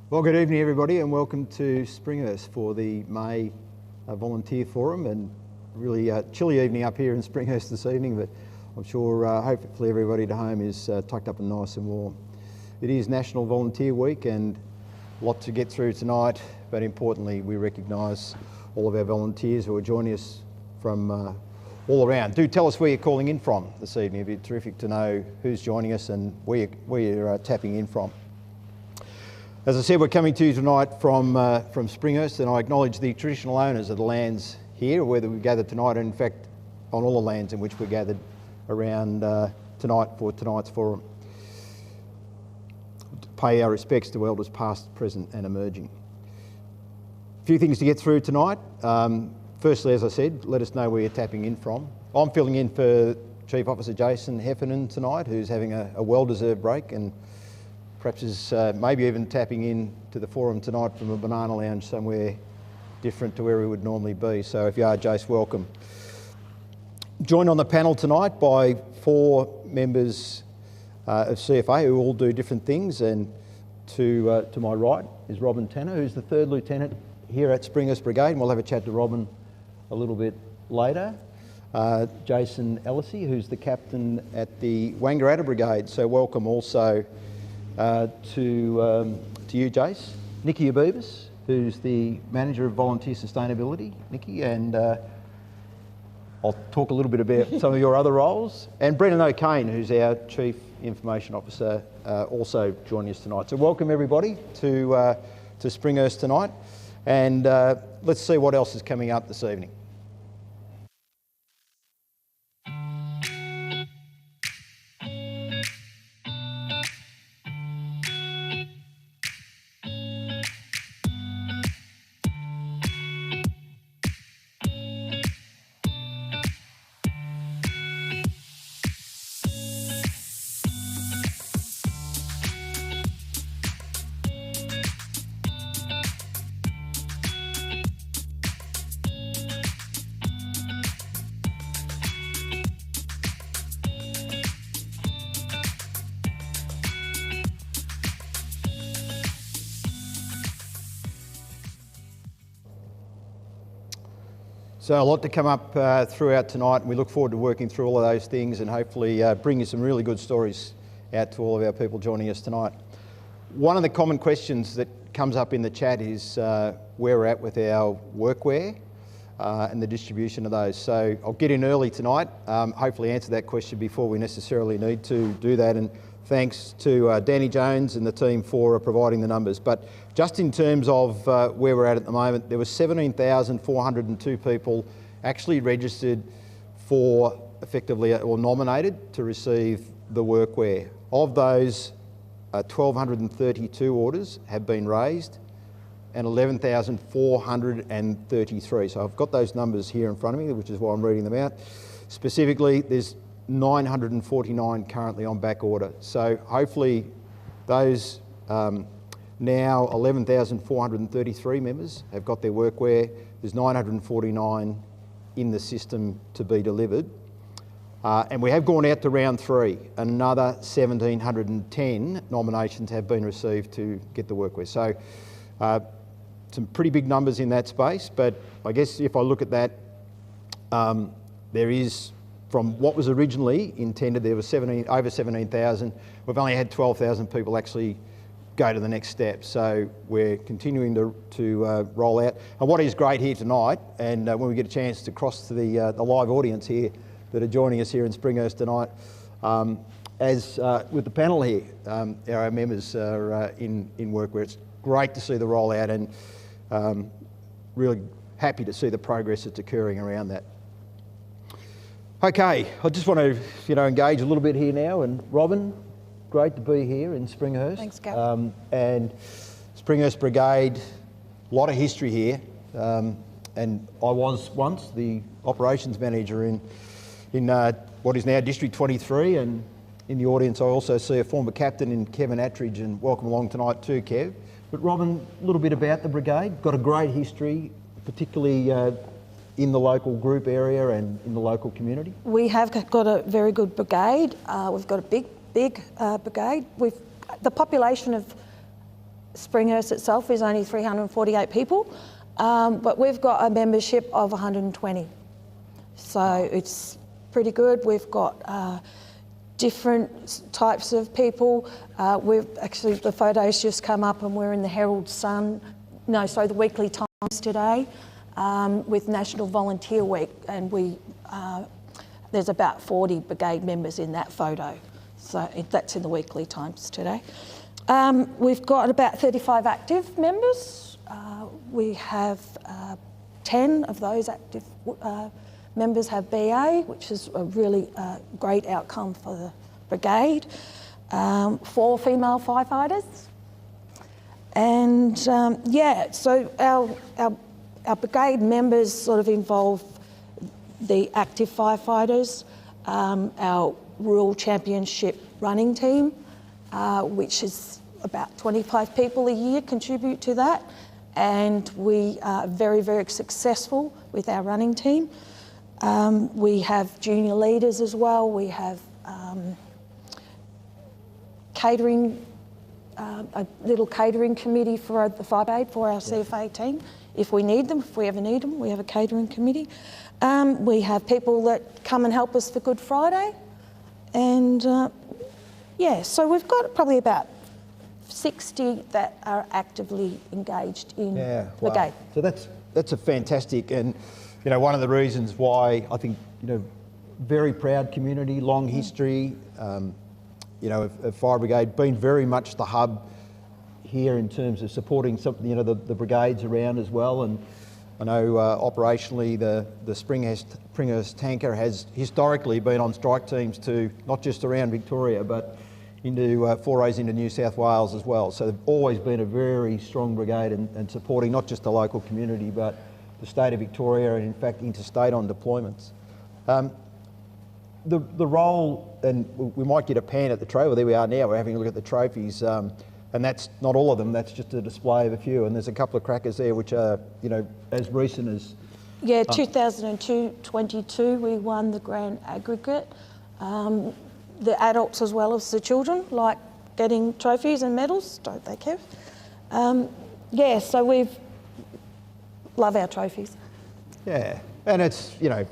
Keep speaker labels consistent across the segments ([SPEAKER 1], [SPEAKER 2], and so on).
[SPEAKER 1] Well, good evening everybody and welcome to Springhurst for the May Volunteer Forum, and really chilly evening up here in Springhurst this evening, but I'm sure hopefully everybody at home is tucked up and nice and warm. It is National Volunteer Week and a lot to get through tonight, but importantly we recognise all of our volunteers who are joining us from all around. Do tell us where you're calling in from this evening. It'd be terrific to know who's joining us and where you're tapping in from. As I said, we're coming to you tonight from Springhurst, and I acknowledge the traditional owners of the lands here, whether we gather tonight, and in fact on all the lands in which we're gathered around tonight for tonight's forum. Pay our respects to elders past, present and emerging. A few things to get through tonight. Firstly, as I said, let us know where you're tapping in from. I'm filling in for Chief Officer Jason Heffernan tonight, who's having a well-deserved break and perhaps is maybe even tapping in to the forum tonight from a banana lounge somewhere different to where we would normally be. So if you are, Jace, welcome. Joined on the panel tonight by 4 members of CFA who all do different things, and to my right is Robyn Tanner, who's the 3rd Lieutenant here at Springhurst Brigade, and we'll have a chat to Robyn a little bit later. Jason Allisey, who's the Captain at the Wangaratta Brigade, so welcome also to you, Jace. Niki Habibis, who's the Manager of Volunteer Sustainability, Niki, and I'll talk a little bit about some of your other roles. And Brendan O'Kane, who's our Chief Information Officer, also joining us tonight. So welcome everybody to Springhurst tonight, and let's see what else is coming up this evening. So a lot to come up throughout tonight, and we look forward to working through all of those things and hopefully bringing some really good stories out to all of our people joining us tonight. One of the common questions that comes up in the chat is where we're at with our workwear and the distribution of those. So I'll get in early tonight, hopefully answer that question before we necessarily need to do that, and thanks to Danny Jones and the team for providing the numbers. But just in terms of where we're at the moment, there were 17,402 people actually registered for effectively or nominated to receive the workwear. Of those, 1,232 orders have been raised and 11,433. So I've got those numbers here in front of me, which is why I'm reading them out. Specifically, there's 949 currently on back order. So hopefully those now 11,433 members have got their workwear. There's 949 in the system to be delivered. And we have gone out to round 3. Another 1,710 nominations have been received to get the workwear. So some pretty big numbers in that space, but I guess if I look at that, there is, from what was originally intended, there was over 17,000. We've only had 12,000 people actually go to the next step. So we're continuing to roll out. And what is great here tonight, and when we get a chance to cross to the live audience here that are joining us here in Springhurst tonight. As with the panel here, our members are in Workwear. It's great to see the rollout and really happy to see the progress that's occurring around that. Okay, I just want to engage a little bit here now. And Robyn, great to be here in Springhurst.
[SPEAKER 2] Thanks, Gav.
[SPEAKER 1] And Springhurst Brigade, a lot of history here. And I was once the operations manager in what is now District 23, and in the audience I also see a former captain in Kevin Attridge, and welcome along tonight too, Kev. But Robyn, a little bit about the brigade. Got a great history, particularly in the local group area and in the local community.
[SPEAKER 2] We have got a very good brigade. We've got a big brigade. The population of Springhurst itself is only 348 people, but we've got a membership of 120. So it's pretty good. We've got different types of people. We've actually, the photos just come up and we're in the Herald Sun, the Weekly Times today with National Volunteer Week, and there's about 40 brigade members in that photo. So that's in the Weekly Times today. We've got about 35 active members. We have 10 of those active members have BA, which is a really great outcome for the brigade. 4 female firefighters. And so our brigade members sort of involve the active firefighters, our Rural Championship running team, which is about 25 people a year contribute to that. And we are very, very successful with our running team. We have junior leaders as well. We have catering, a little catering committee for the fire brigade for our CFA team. If we need them, if we ever need them, we have a catering committee. We have people that come and help us for Good Friday. And so we've got probably about 60 that are actively engaged in brigade.
[SPEAKER 1] So that's a fantastic, and one of the reasons why I think very proud community, long history. Of Fire Brigade, been very much the hub here in terms of supporting some, the brigades around as well. And I know operationally the Springhurst tanker has historically been on strike teams to not just around Victoria, but into forays into New South Wales as well. So they've always been a very strong brigade and supporting not just the local community, but the state of Victoria and in fact interstate on deployments. The role, and we might get a pan at the trophy. Well, there we are now. We're having a look at the trophies, and that's not all of them. That's just a display of a few. And there's a couple of crackers there, which are as recent as
[SPEAKER 2] 2022 we won the grand aggregate. The adults as well as the children like getting trophies and medals, don't they, Kev? So we love our trophies.
[SPEAKER 1] Yeah, and it's I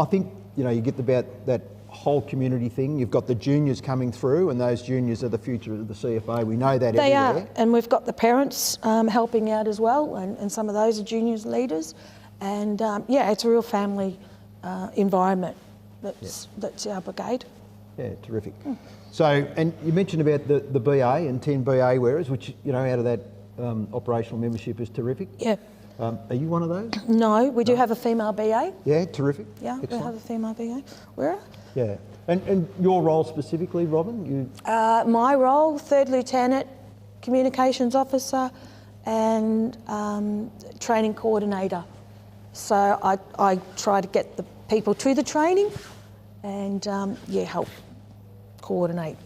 [SPEAKER 1] think. You get about that whole community thing. You've got the juniors coming through, and those juniors are the future of the CFA. We know that
[SPEAKER 2] they
[SPEAKER 1] everywhere.
[SPEAKER 2] are, and we've got the parents helping out as well, and some of those are juniors leaders. And it's a real family environment. That's our brigade.
[SPEAKER 1] Yeah, terrific. So, and you mentioned about the BA and 10 BA wearers, which out of that operational membership is terrific.
[SPEAKER 2] Yeah.
[SPEAKER 1] Are you one of those?
[SPEAKER 2] No, we do have a female BA.
[SPEAKER 1] Yeah, terrific.
[SPEAKER 2] Yeah,
[SPEAKER 1] excellent.
[SPEAKER 2] We have a female BA. Where?
[SPEAKER 1] Yeah. And your role specifically, Robyn?
[SPEAKER 2] My role, 3rd Lieutenant, Communications Officer and Training Coordinator. So I try to get the people to the training and help coordinate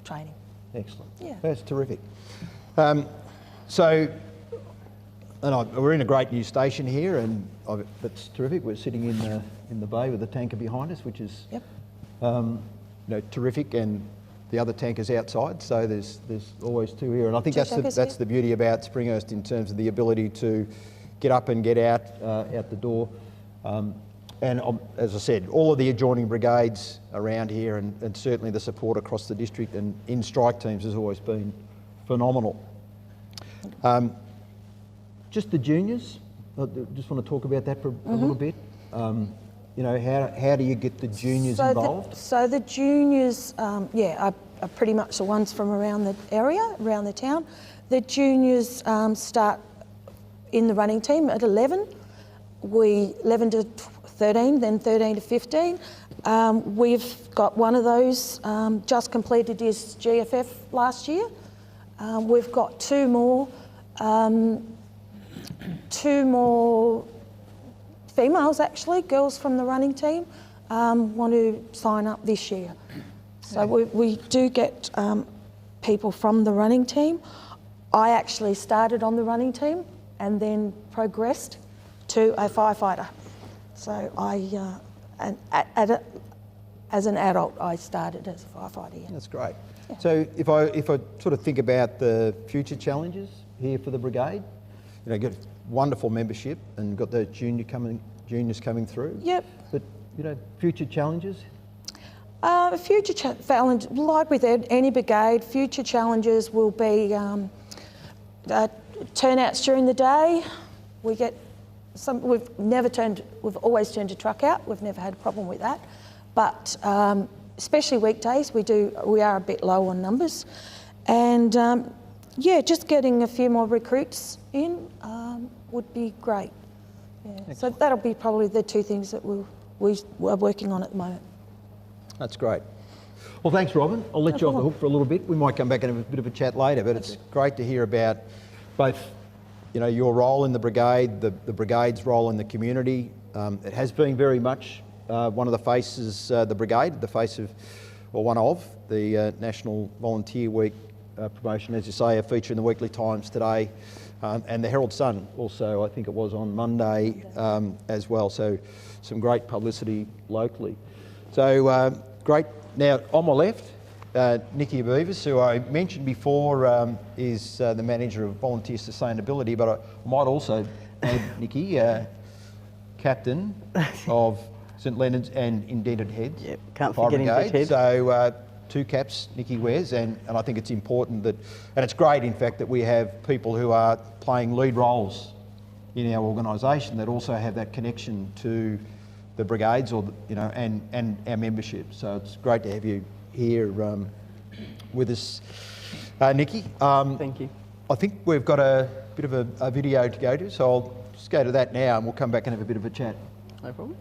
[SPEAKER 2] training.
[SPEAKER 1] Excellent.
[SPEAKER 2] Yeah.
[SPEAKER 1] That's terrific. We're in a great new station here, and that's terrific. We're sitting in the bay with the tanker behind us, which is terrific, and the other tankers outside. So there's always 2 here, and I think that's the beauty about Springhurst in terms of the ability to get up and get out the door. And as I said, all of the adjoining brigades around here, and certainly the support across the district and in strike teams has always been phenomenal. Just the juniors, I just want to talk about that for a little bit. how do you get the juniors involved?
[SPEAKER 2] So the juniors, are pretty much the ones from around the area, around the town. The juniors start in the running team at 11. 11 to 13, then 13 to 15. We've got one of those just completed his GFF last year. We've got two more females actually, girls from the running team, want to sign up this year. So we do get people from the running team. I actually started on the running team and then progressed to a firefighter. So as an adult, I started as a firefighter. Yeah.
[SPEAKER 1] That's great. Yeah. So if I sort of think about the future challenges here for the brigade, get wonderful membership and got the juniors coming through.
[SPEAKER 2] Yep.
[SPEAKER 1] But future challenges.
[SPEAKER 2] Future challenge, like with any brigade, future challenges will be turnouts during the day. We get we've always turned a truck out. We've never had a problem with that. But especially weekdays, we are a bit low on numbers. And just getting a few more recruits in would be great. Yeah. So that'll be probably the two things that we are working on at the moment.
[SPEAKER 1] That's great. Well, thanks, Robyn. I'll let you off the hook for a little bit. We might come back and have a bit of a chat later, but it's great to hear about both your role in the brigade, the brigade's role in the community. It has been very much one of the faces, the brigade, the face of, or one of, the National Volunteer Week promotion, as you say, a feature in the Weekly Times today, and the Herald Sun also, I think it was on Monday as well. So some great publicity locally. So great. Now, on my left, Niki Habibis, who I mentioned before, is the Manager of Volunteer Sustainability, but I might also add Niki, Captain of St Leonard's and Indented Heads.
[SPEAKER 3] Yep, can't forget Indented Heads.
[SPEAKER 1] So two caps Niki wears, and I think it's important that, and it's great in fact that we have people who are playing lead roles in our organisation that also have that connection to the brigades and our membership. So it's great to have you here with us, Niki.
[SPEAKER 3] Thank you.
[SPEAKER 1] I think we've got a bit of a video to go to, so I'll just go to that now and we'll come back and have a bit of a chat.
[SPEAKER 3] No problem.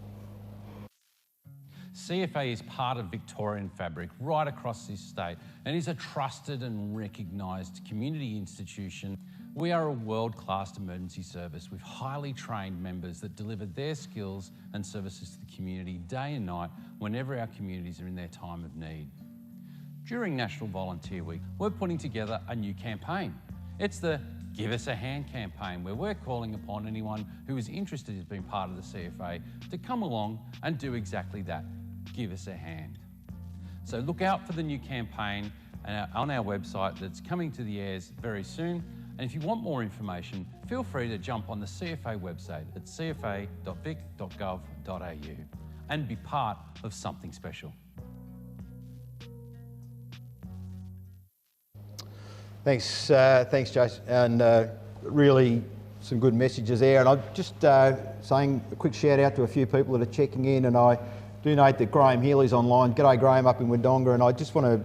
[SPEAKER 4] CFA is part of Victorian fabric right across this state and is a trusted and recognised community institution. We are a world-class emergency service with highly trained members that deliver their skills and services to the community day and night whenever our communities are in their time of need. During National Volunteer Week, we're putting together a new campaign. It's the Give Us a Hand campaign, where we're calling upon anyone who is interested in being part of the CFA to come along and do exactly that, give us a hand. So look out for the new campaign on our website that's coming to the airs very soon. And if you want more information, feel free to jump on the CFA website at cfa.vic.gov.au and be part of something special.
[SPEAKER 1] Thanks, Jason, and really some good messages there. And I'm just saying a quick shout out to a few people that are checking in, and I do note that Graham Healy's online. G'day Graham up in Wodonga, and I just want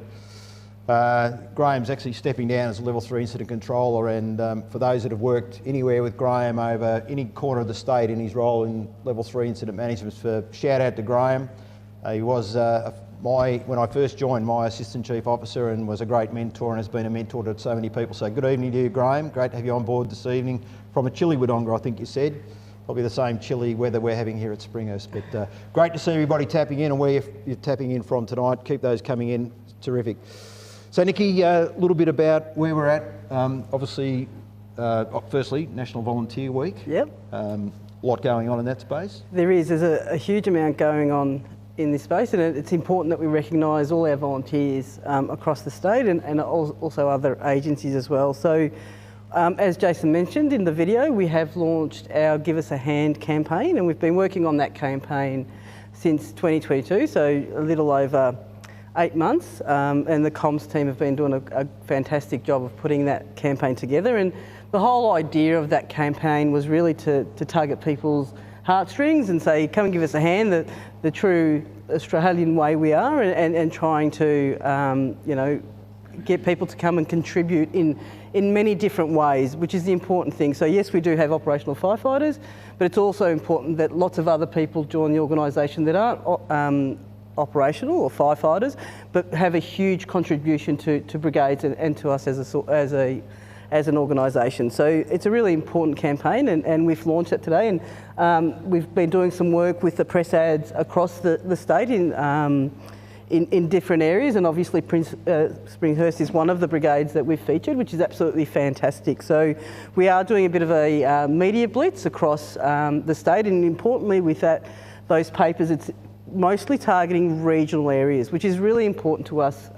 [SPEAKER 1] to, Graham's actually stepping down as a Level 3 Incident Controller, and for those that have worked anywhere with Graham over any corner of the state in his role in Level 3 Incident Management, shout out to Graham. He was when I first joined, my Assistant Chief Officer, and was a great mentor and has been a mentor to so many people. So good evening to you, Graham. Great to have you on board this evening from a chilly Wodonga, I think you said. Probably the same chilly weather we're having here at Springhurst. But great to see everybody tapping in, and where you're tapping in from tonight. Keep those coming in. It's terrific. So Niki, a little bit about where we're at. Obviously, firstly, National Volunteer Week.
[SPEAKER 3] Yep.
[SPEAKER 1] A lot going on in that space.
[SPEAKER 3] There is. There's a huge amount going on in this space, and it's important that we recognise all our volunteers across the state and also other agencies as well. So as Jason mentioned in the video, we have launched our Give Us a Hand campaign, and we've been working on that campaign since 2022, so a little over 8 months, and the comms team have been doing a fantastic job of putting that campaign together. And the whole idea of that campaign was really to target people's heartstrings and say, come and give us a hand, the true Australian way we are, and trying to, you know, get people to come and contribute in many different ways, which is the important thing. So yes, we do have operational firefighters, but it's also important that lots of other people join the organisation that aren't operational or firefighters, but have a huge contribution to brigades and to us as an organisation. So it's a really important campaign, and we've launched it today, and we've been doing some work with the press ads across the state in different areas, and obviously Springhurst is one of the brigades that we've featured, which is absolutely fantastic. So we are doing a bit of a media blitz across the state, and importantly with those papers, it's mostly targeting regional areas, which is really important to us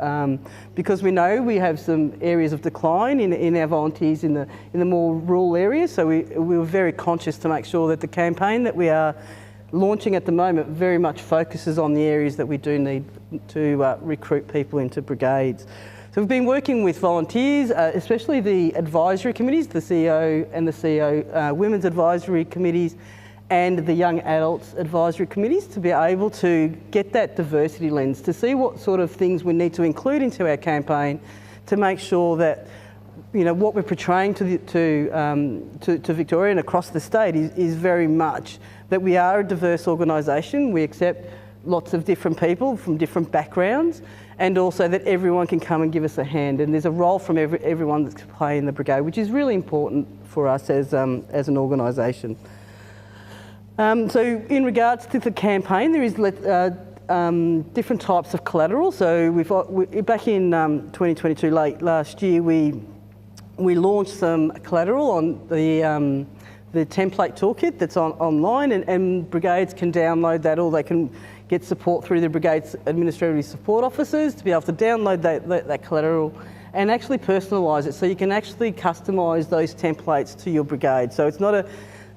[SPEAKER 3] because we know we have some areas of decline in our volunteers in the more rural areas. So we were very conscious to make sure that the campaign that we are launching at the moment very much focuses on the areas that we do need to recruit people into brigades. So we've been working with volunteers, especially the advisory committees, the CEO and the CEO Women's Advisory Committees and the Young Adults Advisory Committees, to be able to get that diversity lens, to see what sort of things we need to include into our campaign to make sure that, you know, what we're portraying to Victoria and across the state is very much that we are a diverse organisation. We accept lots of different people from different backgrounds, and also that everyone can come and give us a hand. And there's a role from everyone that's playing in the brigade, which is really important for us as an organisation. So in regards to the campaign, there is different types of collateral. So back in 2022, late last year, we launched some collateral on the template toolkit that's online, and brigades can download that, or they can get support through the brigade's administrative support officers to be able to download that collateral and actually personalise it. So you can actually customise those templates to your brigade. So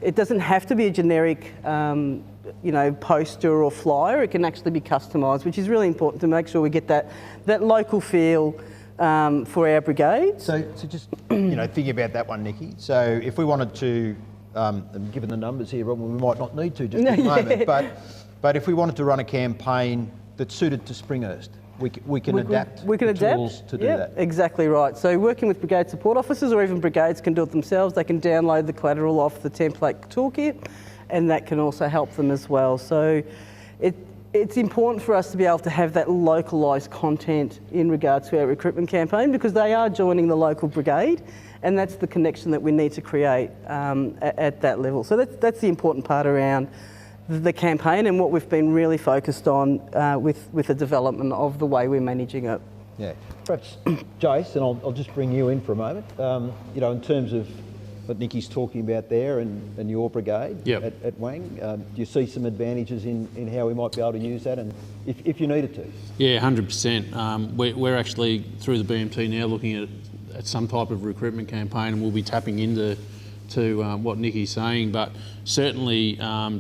[SPEAKER 3] it doesn't have to be a generic you know, poster or flyer. It can actually be customised, which is really important to make sure we get that local feel for our brigade.
[SPEAKER 1] So just, you know, thinking about that one, Niki. So if we wanted to, and given the numbers here, Robyn, we might not need to just at the moment, but if we wanted to run a campaign that's suited to Springhurst, we can adapt tools to do that. Exactly right.
[SPEAKER 3] So working with brigade support officers, or even brigades can do it themselves. They can download the collateral off the template toolkit, and that can also help them as well. So it's important for us to be able to have that localised content in regards to our recruitment campaign, because they are joining the local brigade, and that's the connection that we need to create at that level. So that's the important part around the campaign, and what we've been really focused on with the development of the way we're managing it.
[SPEAKER 1] Yeah, perhaps Jace, and I'll just bring you in for a moment. You know, in terms of what Niki's talking about there and your brigade at Wang, do you see some advantages in how we might be able to use that, and if you needed to?
[SPEAKER 5] Yeah, 100%. We're actually, through the BMT now, looking at some type of recruitment campaign, and we'll be tapping into what Niki's saying, but certainly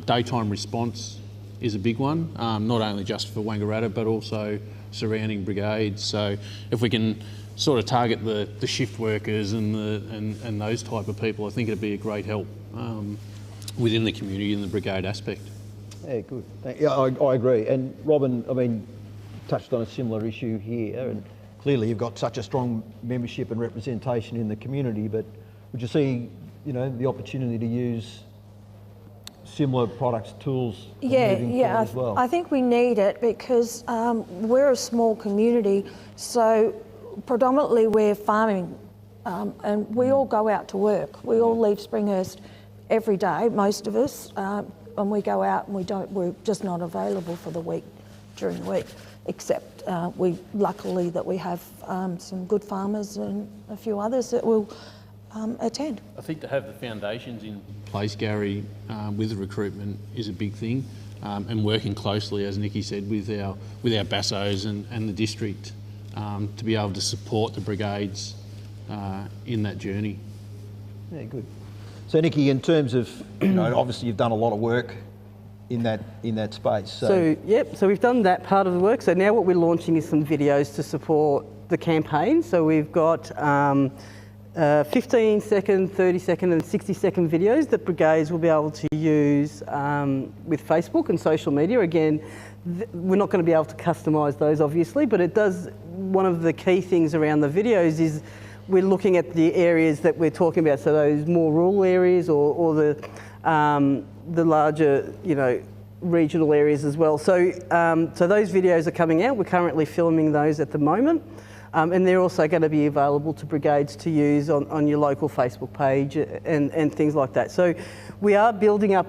[SPEAKER 5] daytime response is a big one, not only just for Wangaratta but also surrounding brigades. So if we can sort of target the shift workers and those type of people, I think it'd be a great help within the community in the brigade aspect.
[SPEAKER 1] Yeah, good. Yeah, I agree. And Robyn, I mean, touched on a similar issue here, and clearly you've got such a strong membership and representation in the community, but would you see, you know, the opportunity to use similar products, tools moving forward as well?
[SPEAKER 2] I think we need it because we're a small community, so predominantly we're farming, and we all go out to work. We all leave Springhurst every day, most of us, and we go out and we're just not available for the week, during the week, except luckily that we have some good farmers and a few others that will attend.
[SPEAKER 5] I think to have the foundations in place, Gary, with the recruitment is a big thing, and working closely, as Niki said, with our BASOs and the district to be able to support the brigades in that journey.
[SPEAKER 1] Yeah, good. So Niki, in terms of, you know, obviously you've done a lot of work in that space.
[SPEAKER 3] So we've done that part of the work. So now what we're launching is some videos to support the campaign. So we've got 15-second, 30-second and 60-second videos that brigades will be able to use with Facebook and social media. Again, we're not going to be able to customise those obviously, but it does, one of the key things around the videos is we're looking at the areas that we're talking about, so those more rural areas or the larger, regional areas as well. So those videos are coming out. We're currently filming those at the moment. And they're also going to be available to brigades to use on your local Facebook page and things like that. So we are building up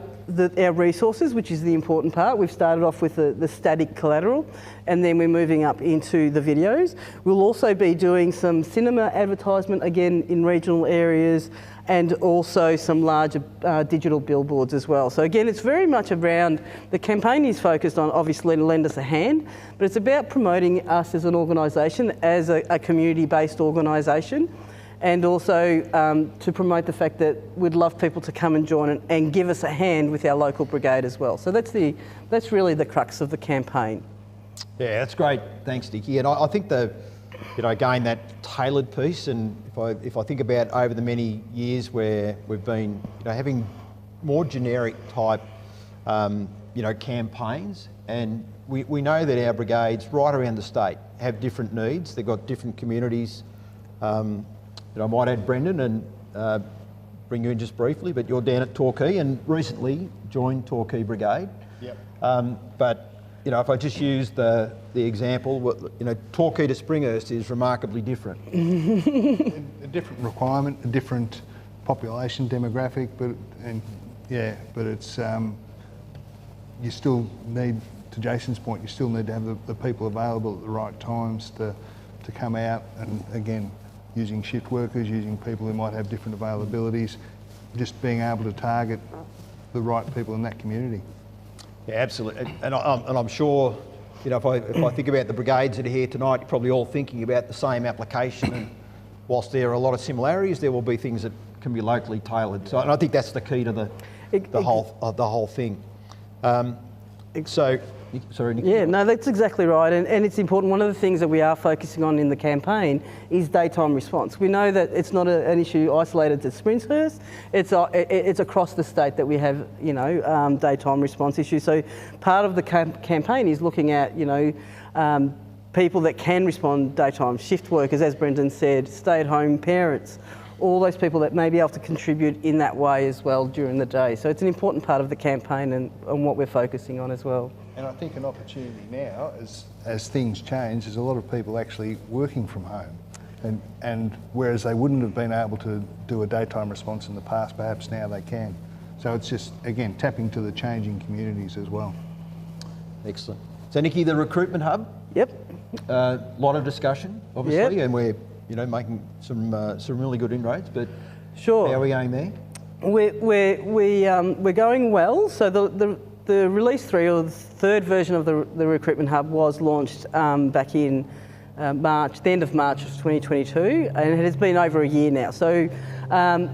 [SPEAKER 3] our resources, which is the important part. We've started off with the static collateral, and then we're moving up into the videos. We'll also be doing some cinema advertisement, again, in regional areas, and also some larger digital billboards as well. So again, it's very much around, the campaign is focused on obviously to lend us a hand, but it's about promoting us as an organisation, as a community-based organisation, and also to promote the fact that we'd love people to come and join and give us a hand with our local brigade as well. So that's really the crux of the campaign.
[SPEAKER 1] Yeah, that's great. Thanks, Niki. And I think again, that tailored piece, and if I think about over the many years where we've been, having more generic type, campaigns, and we know that our brigades right around the state have different needs. They've got different communities. I might add Brendan and bring you in just briefly, but you're down at Torquay and recently joined Torquay Brigade.
[SPEAKER 6] Yep.
[SPEAKER 1] But if I just use the example, Torquay to Springhurst is remarkably different.
[SPEAKER 6] A different requirement, a different population demographic, but it's you still need, to Jason's point, you still need to have the people available at the right times to come out, and again, using shift workers, using people who might have different availabilities, just being able to target the right people in that community.
[SPEAKER 1] Yeah, absolutely. And I'm sure, if I think about the brigades that are here tonight, you're probably all thinking about the same application. And whilst there are a lot of similarities, there will be things that can be locally tailored. So, and I think that's the key to the whole thing. Sorry, Niki.
[SPEAKER 3] Yeah, no, that's exactly right, and it's important. One of the things that we are focusing on in the campaign is daytime response. We know that it's not an issue isolated to Springhurst. It's across the state that we have, daytime response issues. So part of the campaign is looking at, people that can respond daytime, shift workers, as Brendan said, stay-at-home parents, all those people that may be able to contribute in that way as well during the day. So it's an important part of the campaign and what we're focusing on as well.
[SPEAKER 6] And I think an opportunity now, as things change, is a lot of people actually working from home. And whereas they wouldn't have been able to do a daytime response in the past, perhaps now they can. So it's just, again, tapping to the changing communities as well.
[SPEAKER 1] Excellent. So Niki, the Recruitment Hub.
[SPEAKER 3] Yep.
[SPEAKER 1] A lot of discussion, obviously,
[SPEAKER 3] Yep.
[SPEAKER 1] and we're making some really good inroads. But
[SPEAKER 3] sure.
[SPEAKER 1] How are we going there?
[SPEAKER 3] We're going well. So the release 3, or the third version of the Recruitment Hub, was launched back in March, the end of March of 2022, and it has been over a year now. So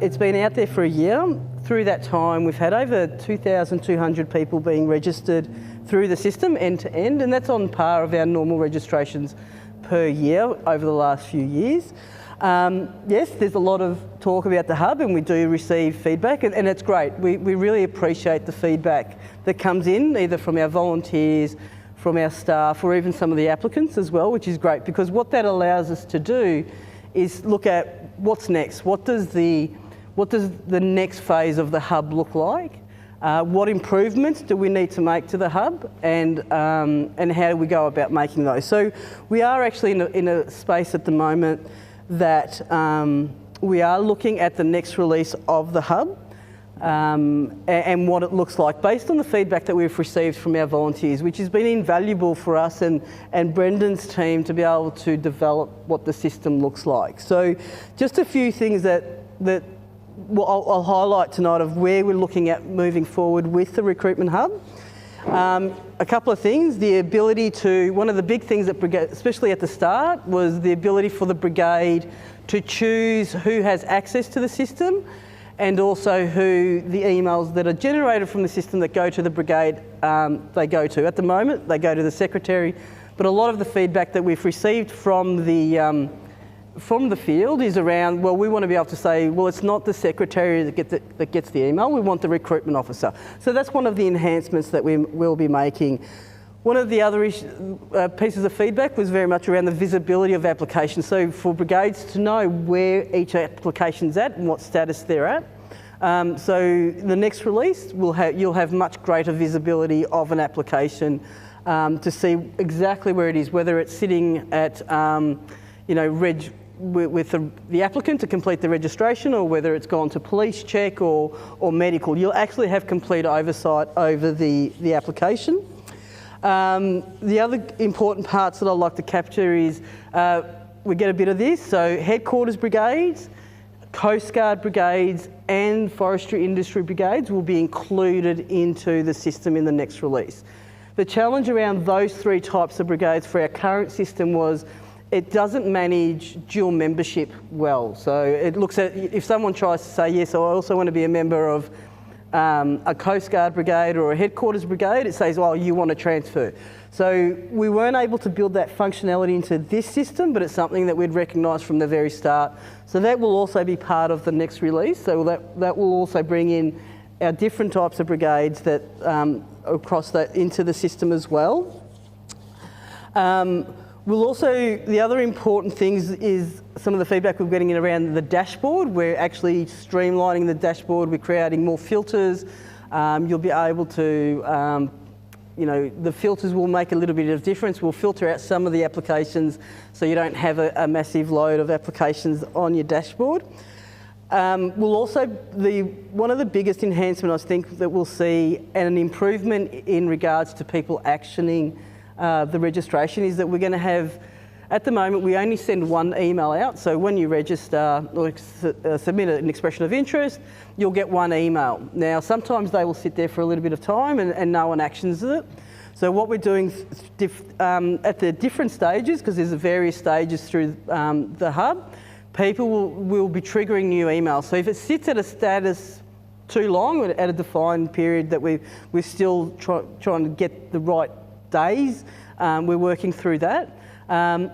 [SPEAKER 3] it's been out there for a year. Through that time, we've had over 2,200 people being registered through the system end to end, and that's on par of our normal registrations per year over the last few years. Yes, there's a lot of talk about the hub, and we do receive feedback, and it's great. We really appreciate the feedback that comes in, either from our volunteers, from our staff, or even some of the applicants as well, which is great, because what that allows us to do is look at what's next. What does the next phase of the hub look like? What improvements do we need to make to the hub, and how do we go about making those? So we are actually in a space at the moment that we are looking at the next release of the hub and what it looks like based on the feedback that we've received from our volunteers, which has been invaluable for us and Brendan's team to be able to develop what the system looks like. So just a few things that I'll highlight tonight of where we're looking at moving forward with the Recruitment Hub. A couple of things, the ability to, one of the big things that brigade, especially at the start, was the ability for the brigade to choose who has access to the system, and also who the emails that are generated from the system that go to the brigade, they go to. At the moment, they go to the secretary, but a lot of the feedback that we've received from the from the field is around, well, we want to be able to say, well, it's not the secretary that gets the email, we want the recruitment officer. So that's one of the enhancements that we will be making. One of the other pieces of feedback was very much around the visibility of applications. So for brigades to know where each application's at and what status they're at. So the next release, you'll have much greater visibility of an application to see exactly where it is, whether it's sitting at, with the applicant to complete the registration, or whether it's gone to police check or medical. You'll actually have complete oversight over the application. The other important parts that I'd like to capture is we get a bit of this. So headquarters brigades, Coast Guard brigades and forestry industry brigades will be included into the system in the next release. The challenge around those three types of brigades for our current system was it doesn't manage dual membership well. So it looks at, if someone tries to say, yes, I also want to be a member of a Coast Guard brigade or a headquarters brigade, it says, well, you want to transfer. So we weren't able to build that functionality into this system, but it's something that we'd recognised from the very start. So that will also be part of the next release. So that will also bring in our different types of brigades that across that into the system as well. We'll also, the other important things is some of the feedback we're getting in around the dashboard. We're actually streamlining the dashboard. We're creating more filters. You'll be able to, the filters will make a little bit of difference. We'll filter out some of the applications so you don't have a massive load of applications on your dashboard. We'll also, one of the biggest enhancements I think that we'll see, and an improvement in regards to people actioning the registration, is that we're going to have, at the moment, we only send one email out. So when you register or submit an expression of interest, you'll get one email. Now, sometimes they will sit there for a little bit of time and no one actions it. So what we're doing at the different stages, because there's various stages through the hub, people will be triggering new emails. So if it sits at a status too long, at a defined period that we're still trying to get the right days, we're working through that.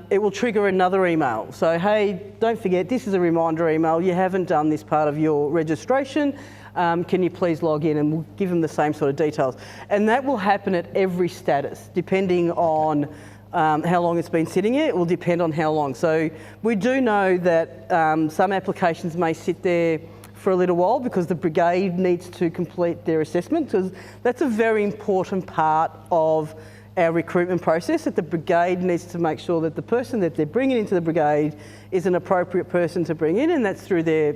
[SPEAKER 3] It will trigger another email. So, hey, don't forget, this is a reminder email. You haven't done this part of your registration. Can you please log in? And we'll give them the same sort of details. And that will happen at every status, depending on how long it's been sitting here. It will depend on how long. So we do know that some applications may sit there for a little while because the brigade needs to complete their assessment, because that's a very important part of our recruitment process, that the brigade needs to make sure that the person that they're bringing into the brigade is an appropriate person to bring in, and that's through their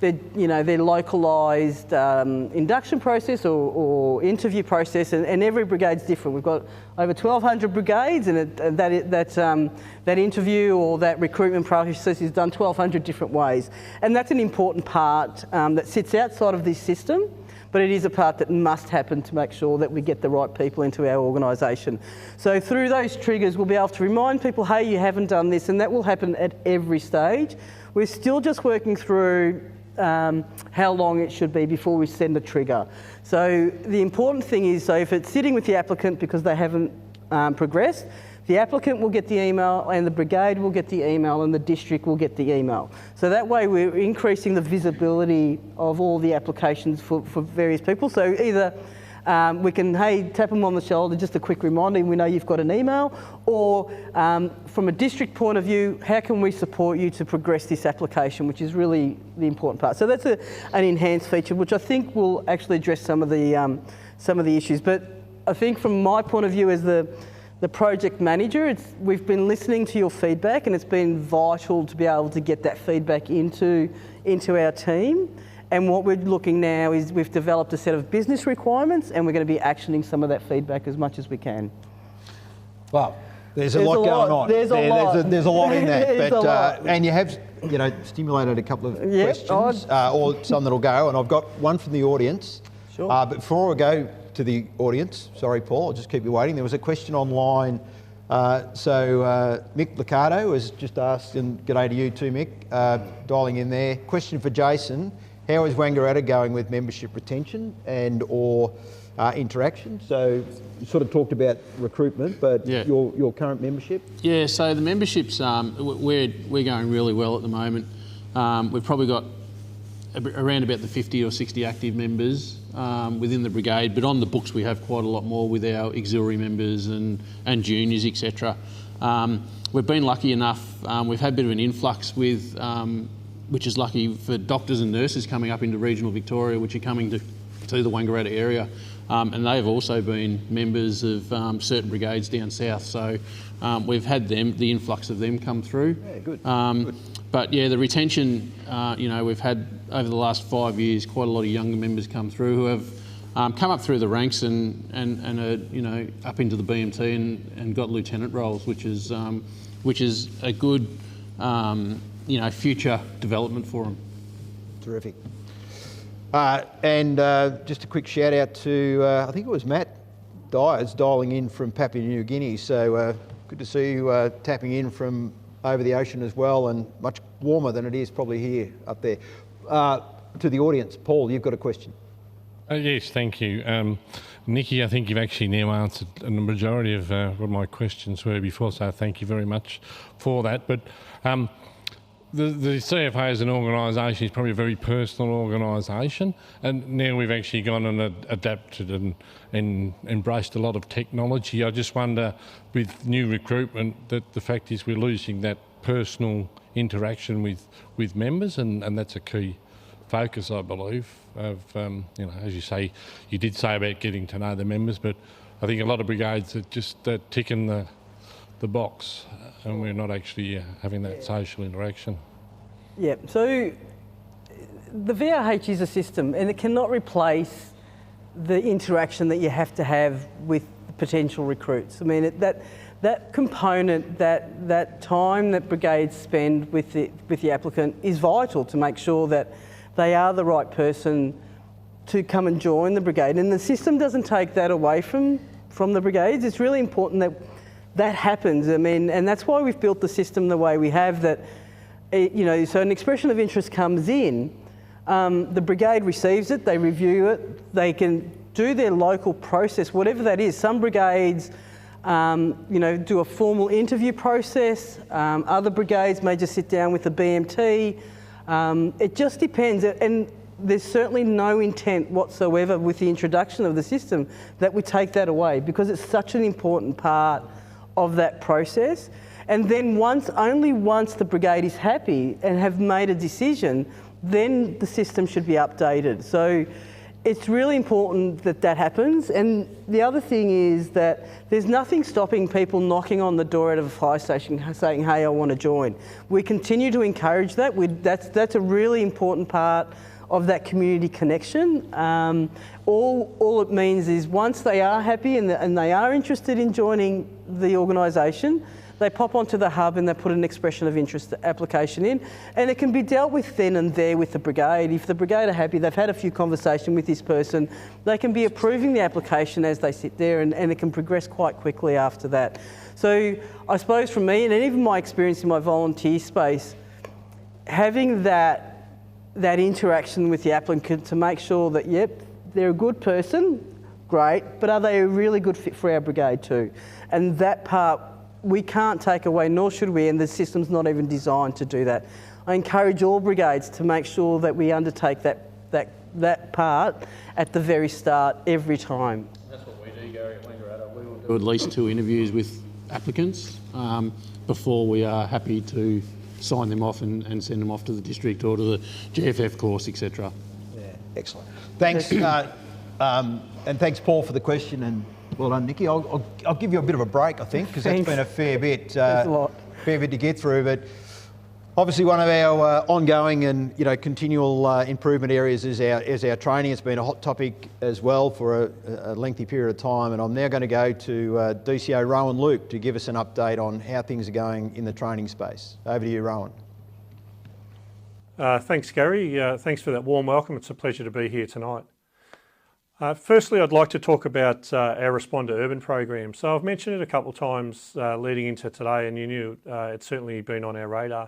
[SPEAKER 3] localised induction process or interview process, and every brigade's different. We've got over 1,200 brigades, and that interview or that recruitment process is done 1,200 different ways. And that's an important part that sits outside of this system, but it is a part that must happen to make sure that we get the right people into our organisation. So through those triggers, we'll be able to remind people, hey, you haven't done this, and that will happen at every stage. We're still just working through how long it should be before we send a trigger. So the important thing is, so if it's sitting with the applicant because they haven't progressed, the applicant will get the email and the brigade will get the email and the district will get the email. So that way we're increasing the visibility of all the applications for various people. So either we can, hey, tap them on the shoulder, just a quick reminder, we know you've got an email, or from a district point of view, how can we support you to progress this application, which is really the important part. So that's an enhanced feature, which I think will actually address some of the issues. But I think from my point of view as the project manager, we've been listening to your feedback, and it's been vital to be able to get that feedback into our team. And what we're looking now is we've developed a set of business requirements, and we're going to be actioning some of that feedback as much as we can.
[SPEAKER 1] Well, there's a lot going on.
[SPEAKER 3] There's a lot.
[SPEAKER 1] There's a lot in that. And you have, stimulated a couple of questions, or some that'll go. And I've got one from the audience.
[SPEAKER 3] Sure.
[SPEAKER 1] But before I go to the audience, sorry, Paul, I'll just keep you waiting. There was a question online. Mick Liccardo has just asked, and g'day to you too, Mick, dialing in there. Question for Jason. How is Wangaratta going with membership retention and or interaction? So you sort of talked about recruitment, but your current membership?
[SPEAKER 5] Yeah, so the memberships, we're going really well at the moment. We've probably got around about the 50 or 60 active members within the brigade, but on the books we have quite a lot more with our auxiliary members and juniors, etc. We've been lucky enough, we've had a bit of an influx with, which is lucky for doctors and nurses coming up into regional Victoria, which are coming to the Wangaratta area. And they've also been members of certain brigades down south. So we've had the influx of them come through.
[SPEAKER 1] Yeah, good.
[SPEAKER 5] Good. But yeah, the retention, we've had over the last 5 years quite a lot of younger members come through who have come up through the ranks and are, up into the BMT and got lieutenant roles, which is a good, future development for them.
[SPEAKER 1] Terrific. And just a quick shout out to, I think it was Matt Dyers dialing in from Papua New Guinea. So good to see you tapping in from over the ocean as well, and much warmer than it is probably here up there. To the audience, Paul, you've got a question.
[SPEAKER 7] Yes, thank you. Niki, I think you've actually now answered the majority of what my questions were before, so thank you very much for that. But the CFA as an organisation is probably a very personal organisation, and now we've actually gone and adapted and embraced a lot of technology. I just wonder, with new recruitment, that the fact is we're losing that personal interaction with members, and that's a key focus, I believe, of, as you say, you did say about getting to know the members, but I think a lot of brigades are just ticking the box, and we're not actually having that social interaction.
[SPEAKER 3] Yeah, so the VRH is a system, and it cannot replace the interaction that you have to have with potential recruits. I mean, that component, that time that brigades spend with the applicant is vital to make sure that they are the right person to come and join the brigade. And the system doesn't take that away from the brigades. It's really important that happens. I mean, and that's why we've built the system the way we have, that, so an expression of interest comes in, the brigade receives it, they review it, they can do their local process, whatever that is. Some brigades, do a formal interview process. Other brigades may just sit down with the BMT. It just depends, and there's certainly no intent whatsoever with the introduction of the system that we take that away, because it's such an important part of that process. And then only once the brigade is happy and have made a decision, then the system should be updated. So it's really important that happens. And the other thing is that there's nothing stopping people knocking on the door out of a fire station saying, hey, I want to join. We continue to encourage that. That's a really important part of that community connection. All it means is once they are happy and they are interested in joining the organisation, they pop onto the hub and they put an expression of interest application in, and it can be dealt with then and there with the brigade. If the brigade are happy, they've had a few conversations with this person, they can be approving the application as they sit there, and it can progress quite quickly after that. So I suppose from me, and even my experience in my volunteer space, having that interaction with the applicant to make sure that, yep, they're a good person, great, but are they a really good fit for our brigade too? And that part we can't take away, nor should we, and the system's not even designed to do that. I encourage all brigades to make sure that we undertake that part at the very start every time.
[SPEAKER 5] That's what we do, Gary, at Wangaratta. We will do at least 2 interviews with applicants before we are happy to sign them off and send them off to the district or to the GFF course, etc.
[SPEAKER 1] Yeah, excellent. Thanks, and thanks, Paul, for the question, and well done, Niki. I'll give you a bit of a break, I think, because that's been a fair bit, fair bit to get through. But obviously, one of our ongoing and continual improvement areas is our training. It's been a hot topic as well for a lengthy period of time, and I'm now going to go to DCO Rowan Luke to give us an update on how things are going in the training space. Over to you, Rowan.
[SPEAKER 8] Thanks, Gary. Thanks for that warm welcome. It's a pleasure to be here tonight. Firstly, I'd like to talk about our Respond to Urban program. So I've mentioned it a couple of times leading into today, and you knew it's certainly been on our radar.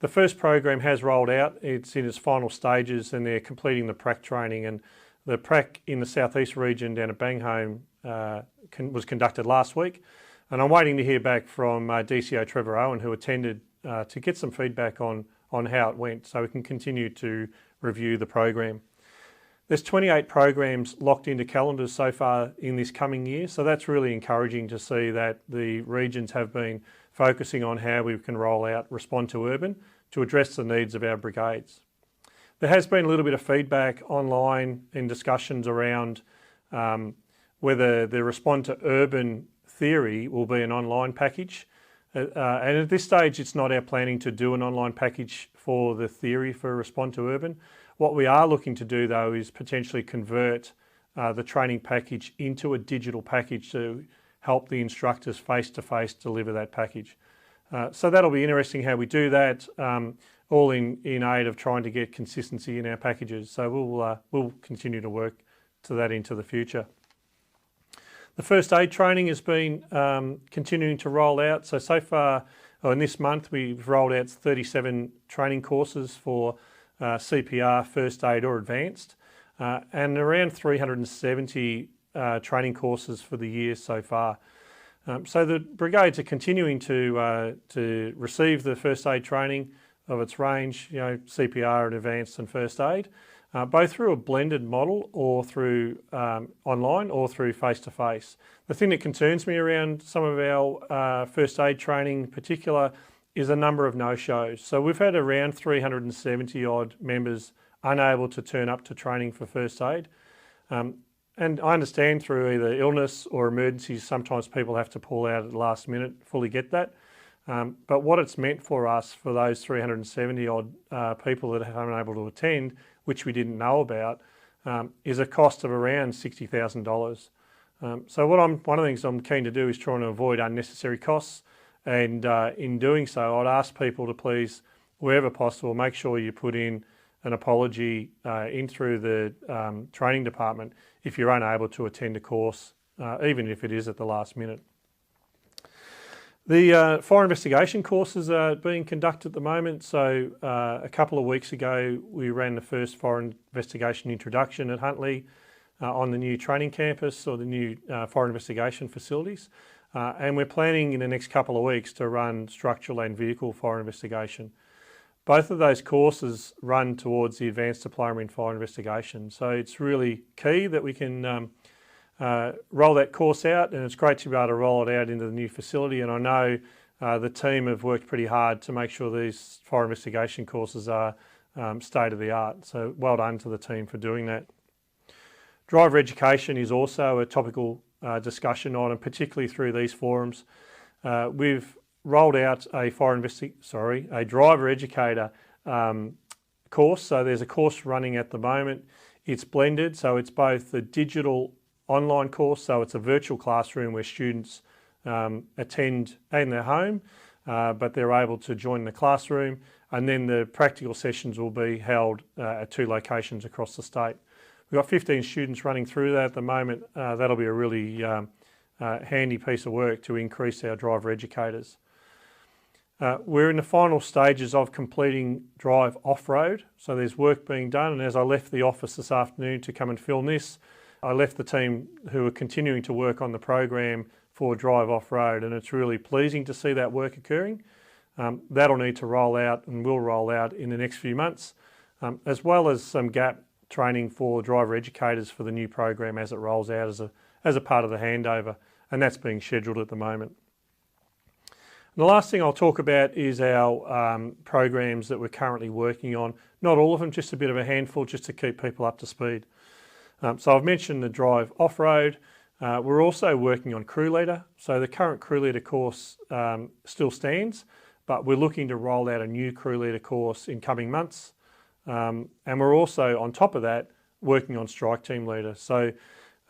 [SPEAKER 8] The first program has rolled out. It's in its final stages and they're completing the prac training, and the prac in the southeast region down at Bangholme was conducted last week, and I'm waiting to hear back from DCO Trevor Owen, who attended, to get some feedback on how it went so we can continue to review the program. There's 28 programs locked into calendars so far in this coming year, so that's really encouraging to see that the regions have been focusing on how we can roll out Respond to Urban to address the needs of our brigades. There has been a little bit of feedback online in discussions around whether the Respond to Urban theory will be an online package. And at this stage, it's not our planning to do an online package for the theory for Respond to Urban. What we are looking to do, though, is potentially convert the training package into a digital package to help the instructors face-to-face deliver that package. So that'll be interesting how we do that, all in aid of trying to get consistency in our packages. So we'll continue to work to that into the future. The first aid training has been continuing to roll out. So far, in this month, we've rolled out 37 training courses for CPR, first aid or advanced, and around 370 training courses for the year so far. So the brigades are continuing to receive the first aid training of its range, CPR and advanced and first aid, both through a blended model or through online or through face-to-face. The thing that concerns me around some of our first aid training in particular is a number of no-shows. So we've had around 370 odd members unable to turn up to training for first aid. And I understand through either illness or emergencies, sometimes people have to pull out at the last minute, fully get that. But what it's meant for us, for those 370 odd people that are unable to attend, which we didn't know about, is a cost of around $60,000. So one of the things I'm keen to do is trying to avoid unnecessary costs. And in doing so, I'd ask people to please, wherever possible, make sure you put in an apology in through the training department if you're unable to attend a course, even if it is at the last minute. The fire investigation courses are being conducted at the moment. So a couple of weeks ago, we ran the first fire investigation introduction at Huntly on the new training campus or the new fire investigation facilities. And we're planning in the next couple of weeks to run structural and vehicle fire investigation. Both of those courses run towards the advanced diploma in fire investigation. So it's really key that we can roll that course out, and it's great to be able to roll it out into the new facility. And I know the team have worked pretty hard to make sure these fire investigation courses are state of the art. So well done to the team for doing that. Driver education is also a topical discussion item, particularly through these forums. We've rolled out a driver educator course. So there's a course running at the moment. It's blended, so it's both the digital online course, so it's a virtual classroom where students attend in their home, but they're able to join the classroom, and then the practical sessions will be held at 2 locations across the state. We've got 15 students running through that at the moment. That'll be a really handy piece of work to increase our driver educators. We're in the final stages of completing Drive Off-Road, so there's work being done, and as I left the office this afternoon to come and film this, I left the team who are continuing to work on the program for Drive Off-Road, and it's really pleasing to see that work occurring. That'll need to roll out and will roll out in the next few months, as well as some gap training for driver educators for the new program as it rolls out as a part of the handover, and that's being scheduled at the moment. And the last thing I'll talk about is our programs that we're currently working on. Not all of them, just a bit of a handful, just to keep people up to speed. So I've mentioned the Drive Off-Road. We're also working on Crew Leader. So the current Crew Leader course still stands, but we're looking to roll out a new Crew Leader course in coming months. And we're also, on top of that, working on Strike Team Leader. So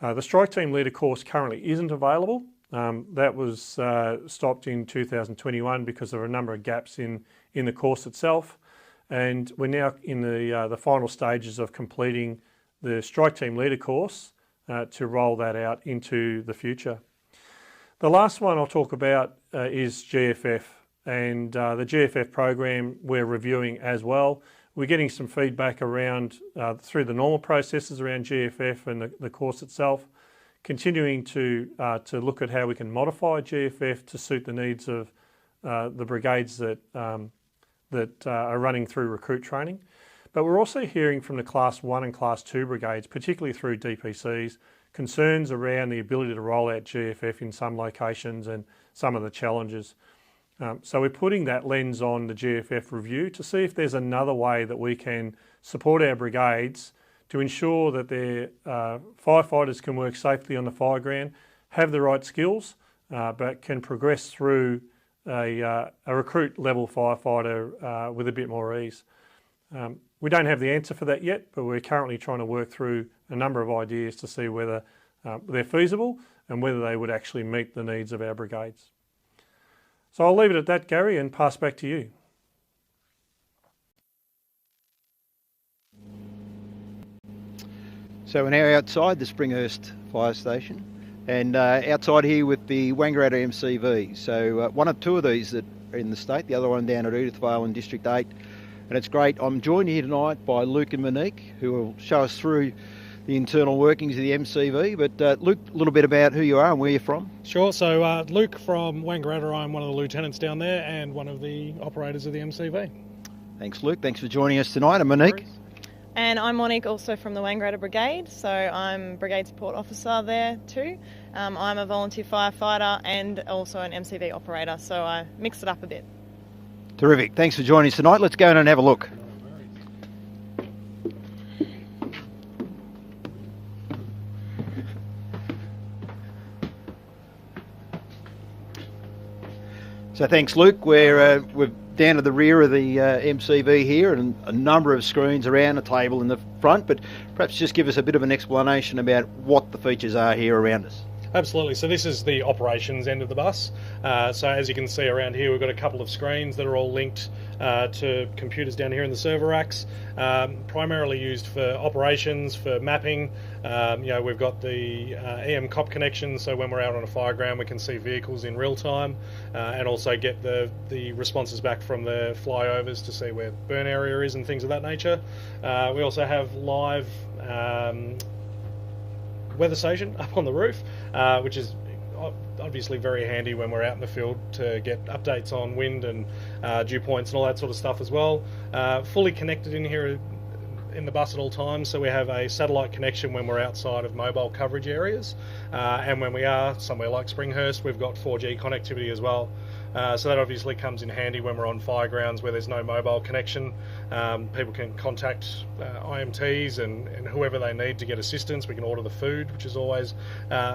[SPEAKER 8] the Strike Team Leader course currently isn't available. That was stopped in 2021 because there were a number of gaps in the course itself. And we're now in the final stages of completing the Strike Team Leader course to roll that out into the future. The last one I'll talk about is GFF. and the GFF program we're reviewing as well. We're getting some feedback around through the normal processes around GFF and the course itself, continuing to look at how we can modify GFF to suit the needs of the brigades that are running through recruit training. But we're also hearing from the Class 1 and Class 2 brigades, particularly through DPCs, concerns around the ability to roll out GFF in some locations and some of the challenges. So we're putting that lens on the GFF review to see if there's another way that we can support our brigades to ensure that their firefighters can work safely on the fire ground, have the right skills, but can progress through a recruit level firefighter with a bit more ease. We don't have the answer for that yet, but we're currently trying to work through a number of ideas to see whether they're feasible and whether they would actually meet the needs of our brigades. So I'll leave it at that, Gary, and pass back to you.
[SPEAKER 1] So we're now outside the Springhurst fire station and outside here with the Wangaratta MCV. So one of two of these that are in the state, the other one down at Edithvale in District 8. And it's great. I'm joined here tonight by Luke and Monique, who will show us through the internal workings of the MCV. But Luke, a little bit about who you are and where you're from.
[SPEAKER 9] Sure. So Luke from Wangaratta, I'm one of the lieutenants down there and one of the operators of the MCV.
[SPEAKER 1] Thanks, Luke. Thanks for joining us tonight. And Monique?
[SPEAKER 10] And I'm Monique, also from the Wangaratta Brigade, so I'm Brigade Support Officer there too. I'm a volunteer firefighter and also an MCV operator, so I mix it up a bit.
[SPEAKER 1] Terrific. Thanks for joining us tonight. Let's go in and have a look. So thanks, Luke. We're down to the rear of the MCV here, and a number of screens around a table in the front, but perhaps just give us a bit of an explanation about what the features are here around us.
[SPEAKER 9] Absolutely. So this is the operations end of the bus. So as you can see around here, we've got a couple of screens that are all linked to computers down here in the server racks, primarily used for operations, for mapping. We've got the EM COP connection, so when we're out on a fire ground, we can see vehicles in real time and also get the responses back from the flyovers to see where burn area is and things of that nature. We also have live weather station up on the roof, which is obviously very handy when we're out in the field to get updates on wind and dew points and all that sort of stuff as well. Fully connected in here in the bus at all times, so we have a satellite connection when we're outside of mobile coverage areas, and when we are somewhere like Springhurst, we've got 4G connectivity as well. So that obviously comes in handy when we're on fire grounds where there's no mobile connection. People can contact IMTs and whoever they need to get assistance. We can order the food, which is always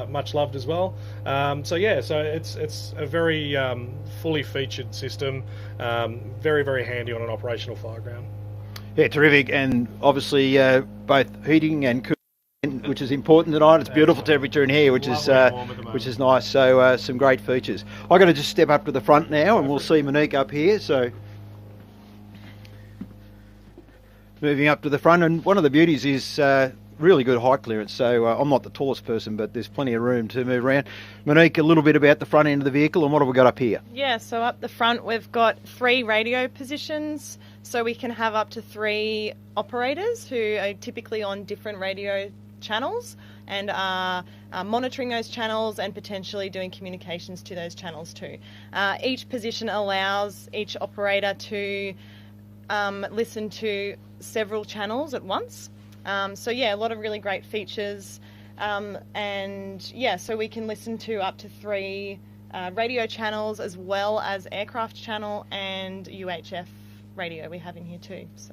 [SPEAKER 9] much loved as well. So it's a very fully featured system, very, very handy on an operational fire ground.
[SPEAKER 1] Yeah, terrific, and obviously both heating and cooling, which is important tonight. It's beautiful temperature in here, which is nice. So some great features. I'm going to just step up to the front now, and we'll see Monique up here. So moving up to the front, and one of the beauties is really good height clearance. So I'm not the tallest person, but there's plenty of room to move around. Monique, a little bit about the front end of the vehicle, and what have we got up here?
[SPEAKER 10] Yeah, so up the front we've got 3 radio positions, so we can have up to 3 operators who are typically on different radio channels and are monitoring those channels and potentially doing communications to those channels too. Each position allows each operator to listen to several channels at once. So yeah, a lot of really great features, and yeah, so we can listen to up to 3 radio channels as well as aircraft channel and UHF radio we have in here too. So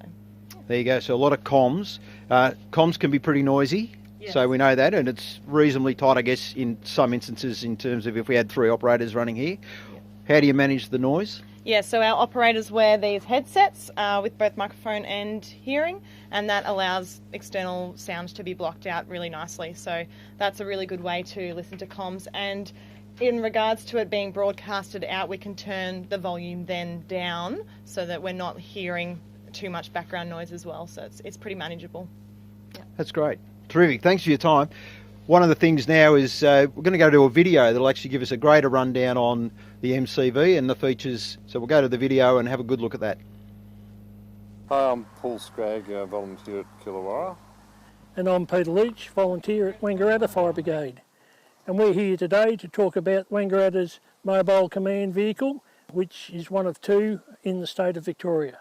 [SPEAKER 1] there you go. So a lot of comms. Comms can be pretty noisy. Yes. So we know that, and it's reasonably tight, I guess, in some instances in terms of if we had 3 operators running here. Yep. How do you manage the noise?
[SPEAKER 10] Yeah, so our operators wear these headsets with both microphone and hearing, and that allows external sound to be blocked out really nicely. So that's a really good way to listen to comms. And in regards to it being broadcasted out, we can turn the volume then down so that we're not hearing too much background noise as well. So it's pretty manageable. Yeah.
[SPEAKER 1] That's great. Terrific. Thanks for your time. One of the things now is we're going to go to a video that'll actually give us a greater rundown on the MCV and the features. So we'll go to the video and have a good look at that.
[SPEAKER 11] Hi, I'm Paul Scragg, volunteer at Killawarra.
[SPEAKER 12] And I'm Peter Leach, volunteer at Wangaratta Fire Brigade. And we're here today to talk about Wangaratta's mobile command vehicle, which is one of two in the state of Victoria.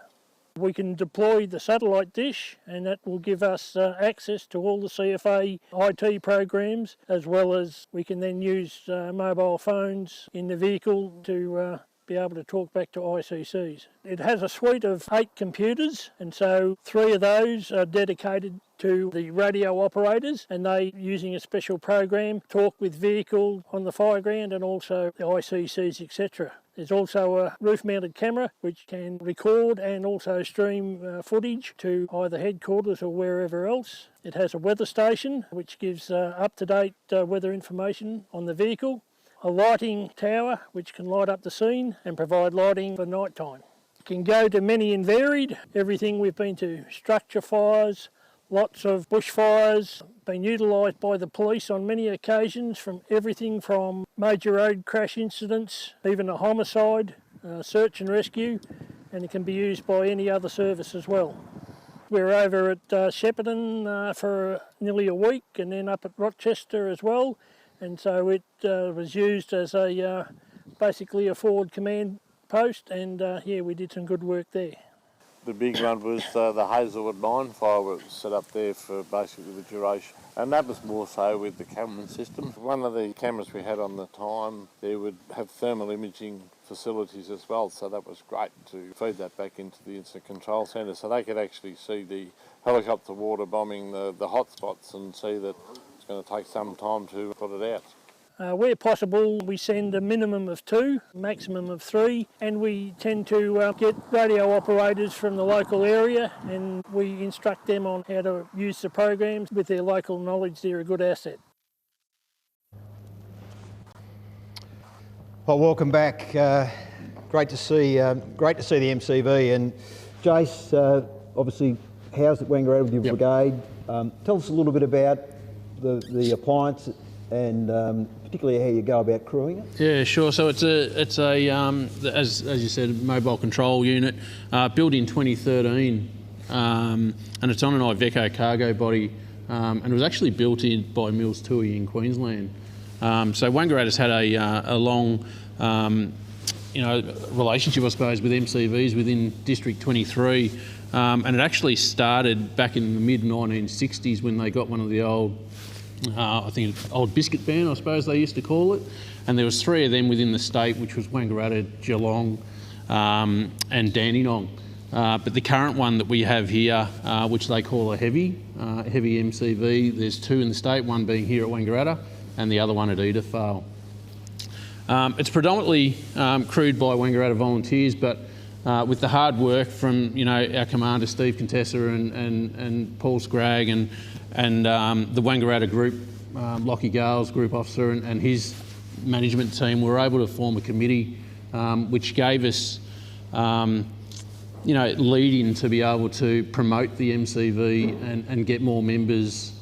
[SPEAKER 12] We can deploy the satellite dish, and that will give us access to all the CFA IT programs, as well as we can then use mobile phones in the vehicle to be able to talk back to ICCs. It has a suite of 8 computers, and so 3 of those are dedicated to the radio operators, and they, using a special program, talk with vehicle on the fire ground and also the ICCs, etc. There's also a roof-mounted camera which can record and also stream footage to either headquarters or wherever else. It has a weather station which gives up-to-date weather information on the vehicle. A lighting tower which can light up the scene and provide lighting for night time. It can go to many and varied, everything we've been to structure fires, lots of bushfires, been utilised by the police on many occasions, from everything from major road crash incidents, even a homicide, search and rescue, and it can be used by any other service as well. We're over at Shepparton for nearly a week, and then up at Rochester as well. And so it was used as a basically a forward command post, and yeah, we did some good work there.
[SPEAKER 11] The big one was the Hazelwood mine fire was set up there for basically the duration, and that was more so with the camera system. One of the cameras we had on the time, they would have thermal imaging facilities as well, so that was great to feed that back into the incident control centre, so they could actually see the helicopter water bombing the hot spots and see that it's going to take some time to put it out.
[SPEAKER 12] Where possible, we send a minimum of 2, maximum of 3, and we tend to get radio operators from the local area, and we instruct them on how to use the programs. With their local knowledge, they're a good asset.
[SPEAKER 1] Well, welcome back. Great to see the MCV. And Jace, obviously housed at Wangaratta with your brigade. Tell us a little bit about the appliance and particularly how you go about crewing it.
[SPEAKER 5] Yeah, sure. So it's a as you said, mobile control unit built in 2013, and it's on an Iveco cargo body, and it was actually built in by Mills Toohey in Queensland. So Wangaratta's had a long relationship, I suppose, with MCVs within District 23, and it actually started back in the mid-1960s when they got one of the old, I think old biscuit van, I suppose they used to call it, and there was 3 of them within the state, which was Wangaratta, Geelong, and Dandenong. But the current one that we have here, which they call a heavy MCV, there's 2 in the state, one being here at Wangaratta and the other one at Edithvale. It's predominantly crewed by Wangaratta volunteers, but with the hard work from our commander Steve Contessa and Paul Scragg and the Wangaratta group, Lockie Gales, group officer, and his management team, were able to form a committee which gave us lead-in to be able to promote the MCV and get more members,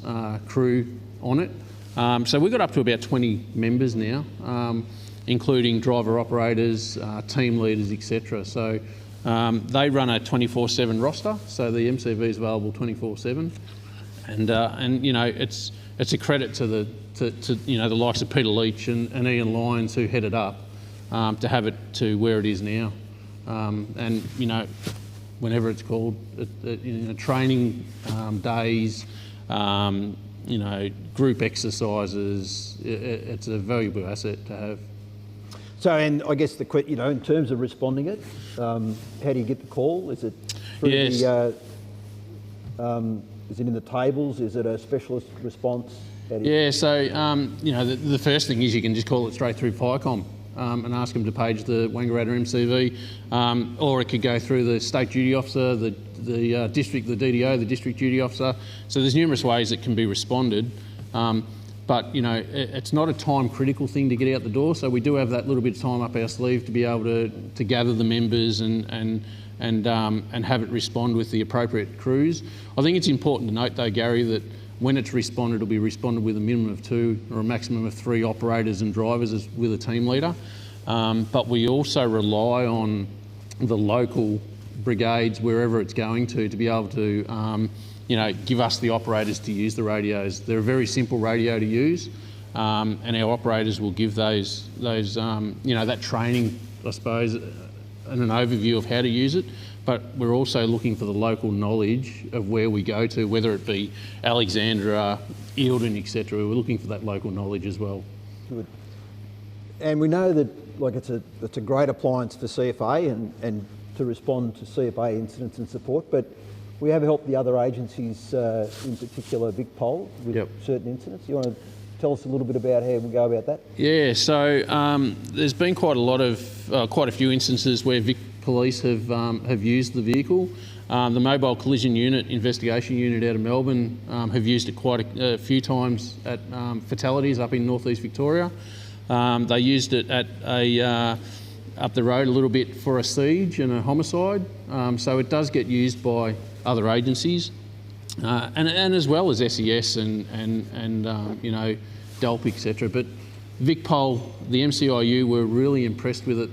[SPEAKER 5] crew on it. So we've got up to about 20 members now, including driver operators, team leaders, etc. So they run a 24/7 roster, so the MCV is available 24/7, and it's a credit to the likes of Peter Leach and Ian Lyons, who head it up, to have it to where it is now, and whenever it's called, training days. Group exercises, it's a valuable asset to have.
[SPEAKER 1] So, and I guess in terms of responding it, how do you get the call? Is it through
[SPEAKER 5] yes.
[SPEAKER 1] Is it in the tables? Is it a specialist response?
[SPEAKER 5] Yeah, so the first thing is you can just call it straight through FireCom and ask them to page the Wangaratta MCV, or it could go through the state duty officer, the district, the DDO, the district duty officer. So there's numerous ways it can be responded, but it's not a time critical thing to get out the door. So we do have that little bit of time up our sleeve to be able to gather the members and have it respond with the appropriate crews. I think it's important to note though, Gary, that when it's responded, it'll be responded with a minimum of 2 or a maximum of 3 operators and drivers with a team leader. But we also rely on the local brigades, wherever it's going to be able to give us the operators to use the radios. They're a very simple radio to use, and our operators will give those that training, I suppose, and an overview of how to use it. But we're also looking for the local knowledge of where we go to, whether it be Alexandra, Eildon, etc. We're looking for that local knowledge as well.
[SPEAKER 1] Good. And we know that it's a great appliance for CFA and to respond to CFA incidents and support, but we have helped the other agencies, in particular VicPol, with certain incidents. You want to tell us a little bit about how we go about that? Yeah,
[SPEAKER 5] so there's been quite a few instances where Vic Police have used the vehicle. The Mobile Collision Unit, Investigation Unit out of Melbourne have used it quite a few times at fatalities up in northeast Victoria. They used it at up the road a little bit for a siege and a homicide. So it does get used by other agencies, and as well as SES and DELP, etc. But VicPol, the MCIU, were really impressed with it,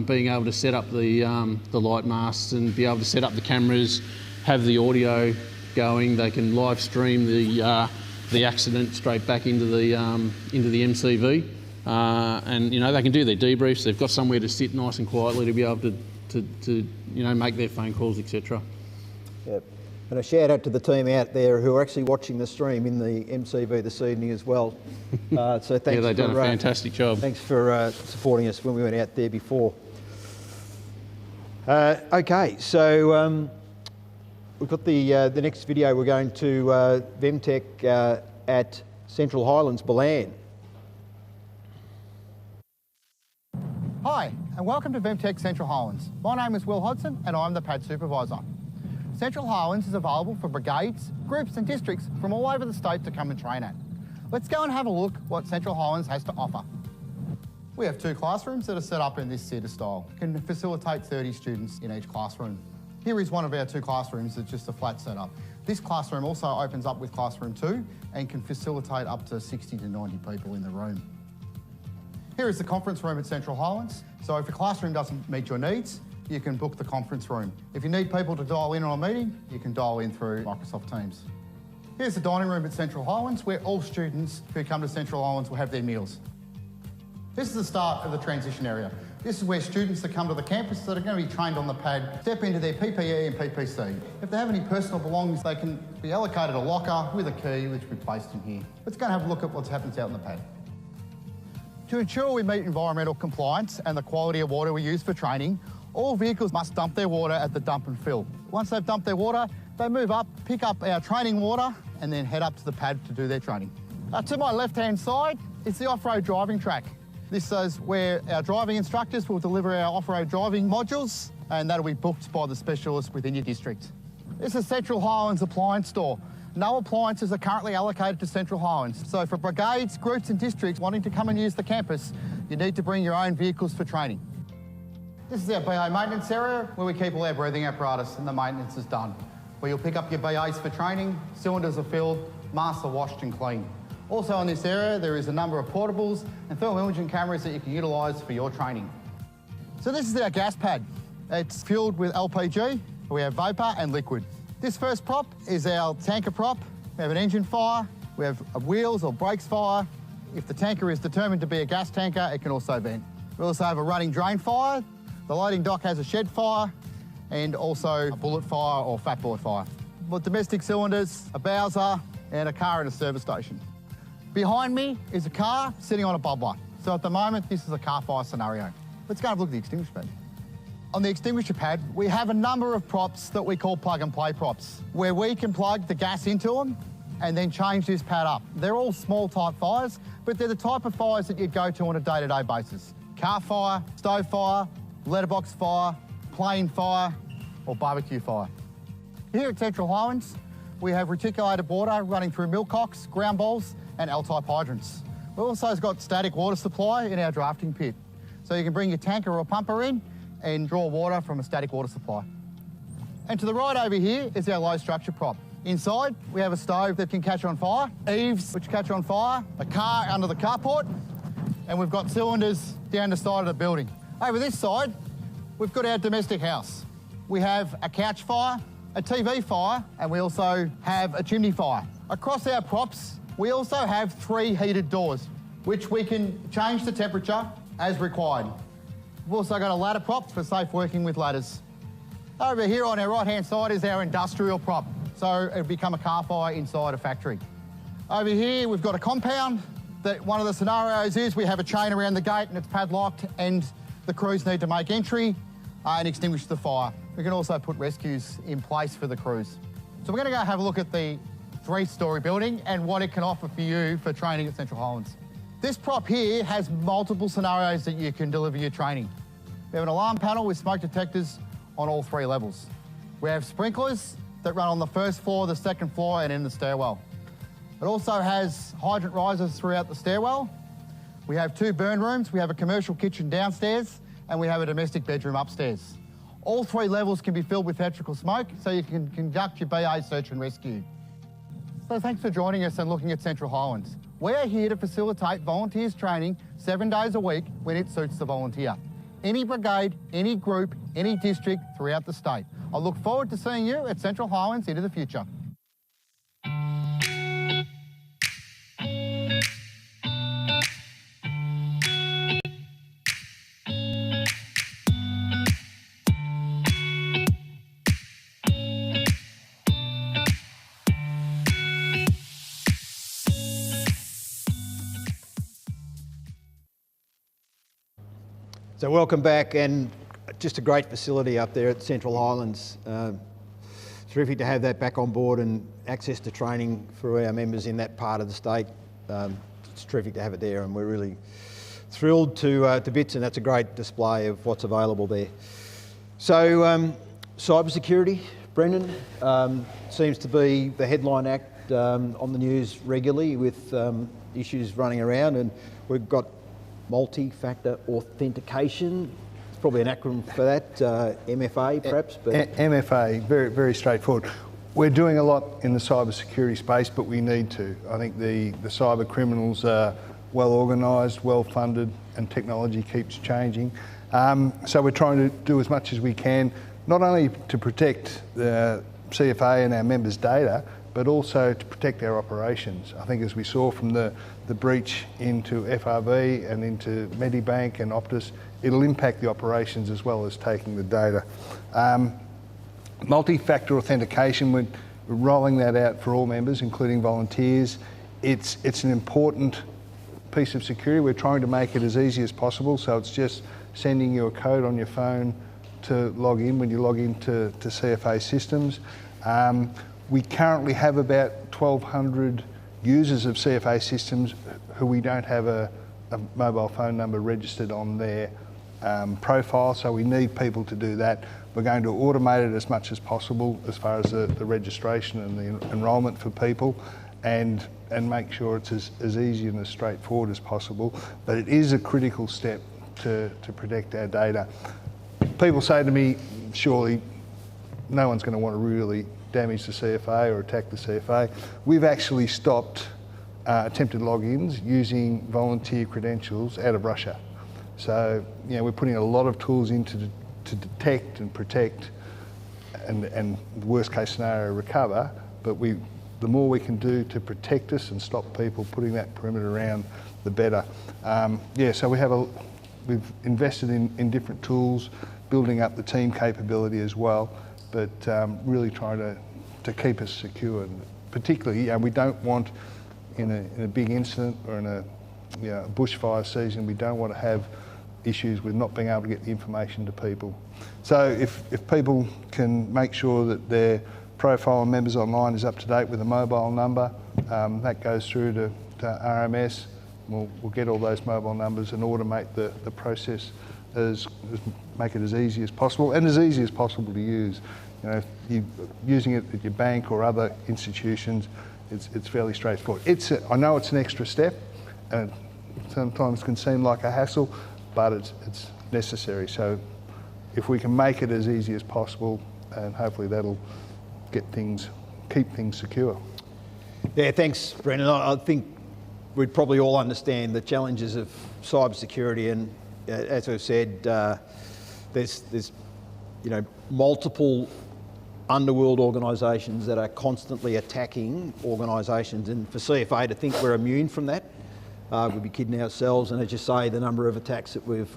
[SPEAKER 5] being able to set up the light masts and be able to set up the cameras, have the audio going. They can live stream the accident straight back into the MCV, and they can do their debriefs. They've got somewhere to sit nice and quietly to be able to make their phone calls, etc.
[SPEAKER 1] Yep. And a shout out to the team out there who are actually watching the stream in the MCV this evening as well. So thanks.
[SPEAKER 5] Yeah, they've done a fantastic job.
[SPEAKER 1] Thanks for supporting us when we went out there before. Okay, so we've got the next video. We're going to VEMTC at Central Highlands, Balan.
[SPEAKER 13] Hi, and welcome to VEMTC Central Highlands. My name is Will Hodson, and I'm the PAD Supervisor. Central Highlands is available for brigades, groups and districts from all over the state to come and train at. Let's go and have a look what Central Highlands has to offer. We have 2 classrooms that are set up in this theatre style. Can facilitate 30 students in each classroom. Here is one of our 2 classrooms. It's just a flat setup. This classroom also opens up with classroom 2 and can facilitate up to 60 to 90 people in the room. Here is the conference room at Central Highlands. So if a classroom doesn't meet your needs, you can book the conference room. If you need people to dial in on a meeting, you can dial in through Microsoft Teams. Here's the dining room at Central Highlands, where all students who come to Central Highlands will have their meals. This is the start of the transition area. This is where students that come to the campus that are going to be trained on the pad step into their PPE and PPC. If they have any personal belongings, they can be allocated a locker with a key, which will be placed in here. Let's go and have a look at what happens out on the pad. To ensure we meet environmental compliance and the quality of water we use for training, all vehicles must dump their water at the dump and fill. Once they've dumped their water, they move up, pick up our training water, and then head up to the pad to do their training. To my left-hand side is the off-road driving track. This is where our driving instructors will deliver our off-road driving modules, and that'll be booked by the specialist within your district. This is Central Highlands Appliance Store. No appliances are currently allocated to Central Highlands. So for brigades, groups and districts wanting to come and use the campus, you need to bring your own vehicles for training. This is our BA maintenance area where we keep all our breathing apparatus and the maintenance is done. Where you'll pick up your BAs for training, cylinders are filled, masks are washed and cleaned. Also in this area there is a number of portables and thermal imaging cameras that you can utilise for your training. So this is our gas pad. It's fuelled with LPG, we have vapour and liquid. This first prop is our tanker prop. We have an engine fire, we have a wheels or brakes fire. If the tanker is determined to be a gas tanker, it can also vent. We also have a running drain fire. The loading dock has a shed fire and also a bullet fire or fat board fire. With domestic cylinders, a Bowser and a car and a service station. Behind me is a car sitting on a bubbler. So at the moment, this is a car fire scenario. Let's go and have a look at the extinguisher pad. On the extinguisher pad, we have a number of props that we call plug and play props, where we can plug the gas into them and then change this pad up. They're all small type fires, but they're the type of fires that you'd go to on a day-to-day basis. Car fire, stove fire, letterbox fire, plane fire, or barbecue fire. Here at Central Highlands, we have reticulated water running through millcocks, ground balls, and L-type hydrants. We've also got static water supply in our drafting pit. So you can bring your tanker or pumper in and draw water from a static water supply. And to the right over here is our low structure prop. Inside, we have a stove that can catch on fire, eaves which catch on fire, a car under the carport, and we've got cylinders down the side of the building. Over this side, we've got our domestic house. We have a couch fire, a TV fire, and we also have a chimney fire. Across our props, we also have 3 heated doors, which we can change the temperature as required. We've also got a ladder prop for safe working with ladders. Over here on our right-hand side is our industrial prop, so it'll become a car fire inside a factory. Over here, we've got a compound that one of the scenarios is we have a chain around the gate and it's padlocked and the crews need to make entry and extinguish the fire. We can also put rescues in place for the crews. So we're going to go have a look at the 3-storey building and what it can offer for you for training at Central Highlands. This prop here has multiple scenarios that you can deliver your training. We have an alarm panel with smoke detectors on all 3 levels. We have sprinklers that run on the 1st floor, the 2nd floor and in the stairwell. It also has hydrant risers throughout the stairwell. We have 2 burn rooms, we have a commercial kitchen downstairs and we have a domestic bedroom upstairs. All 3 levels can be filled with electrical smoke so you can conduct your BA search and rescue. So thanks for joining us and looking at Central Highlands. We are here to facilitate volunteers training 7 days a week when it suits the volunteer. Any brigade, any group, any district throughout the state. I look forward to seeing you at Central Highlands into the future.
[SPEAKER 1] So welcome back, and just a great facility up there at Central Highlands. Terrific to have that back on board and access to training for our members in that part of the state. It's terrific to have it there, and we're really thrilled to bits, and that's a great display of what's available there. So cybersecurity, Brendan, seems to be the headline act on the news regularly with issues running around, and we've got multi-factor authentication. It's probably an acronym for that, MFA perhaps. But
[SPEAKER 6] MFA, very, very straightforward. We're doing a lot in the cybersecurity space, but we need to. I think the cyber criminals are well organised, well funded, and technology keeps changing. So we're trying to do as much as we can, not only to protect the CFA and our members' data, but also to protect our operations. I think as we saw from the breach into FRV and into Medibank and Optus, it'll impact the operations as well as taking the data. Multi-factor authentication, we're rolling that out for all members, including volunteers. It's an important piece of security. We're trying to make it as easy as possible, so it's just sending you a code on your phone to log in when you log into CFA systems. We currently have about 1,200 users of CFA systems who we don't have a mobile phone number registered on their profile, so we need people to do that. We're going to automate it as much as possible as far as the registration and the enrolment for people, and make sure it's as easy and as straightforward as possible. But it is a critical step to protect our data. People say to me, surely no one's going to want to really damage the CFA or attack the CFA. We've actually stopped attempted logins using volunteer credentials out of Russia. So, we're putting a lot of tools in to detect and protect and worst case scenario recover, but the more we can do to protect us and stop people putting that perimeter around, the better. So we've invested in different tools, building up the team capability as well, but really trying to keep us secure. And particularly, we don't want in a big incident or in a bushfire season, we don't want to have issues with not being able to get the information to people. So if people can make sure that their profile on Members Online is up to date with a mobile number, that goes through to RMS. We'll get all those mobile numbers and automate the process, make it as easy as possible and as easy as possible to use. If you're using it at your bank or other institutions, it's fairly straightforward. I know it's an extra step, and sometimes can seem like a hassle, but it's necessary. So if we can make it as easy as possible, and hopefully that'll get things keep things secure.
[SPEAKER 1] Yeah, thanks, Brendan. I think we'd probably all understand the challenges of cybersecurity, and as I've said, there's multiple underworld organisations that are constantly attacking organisations, and for CFA to think we're immune from that, we'd be kidding ourselves. And as you say, the number of attacks that we've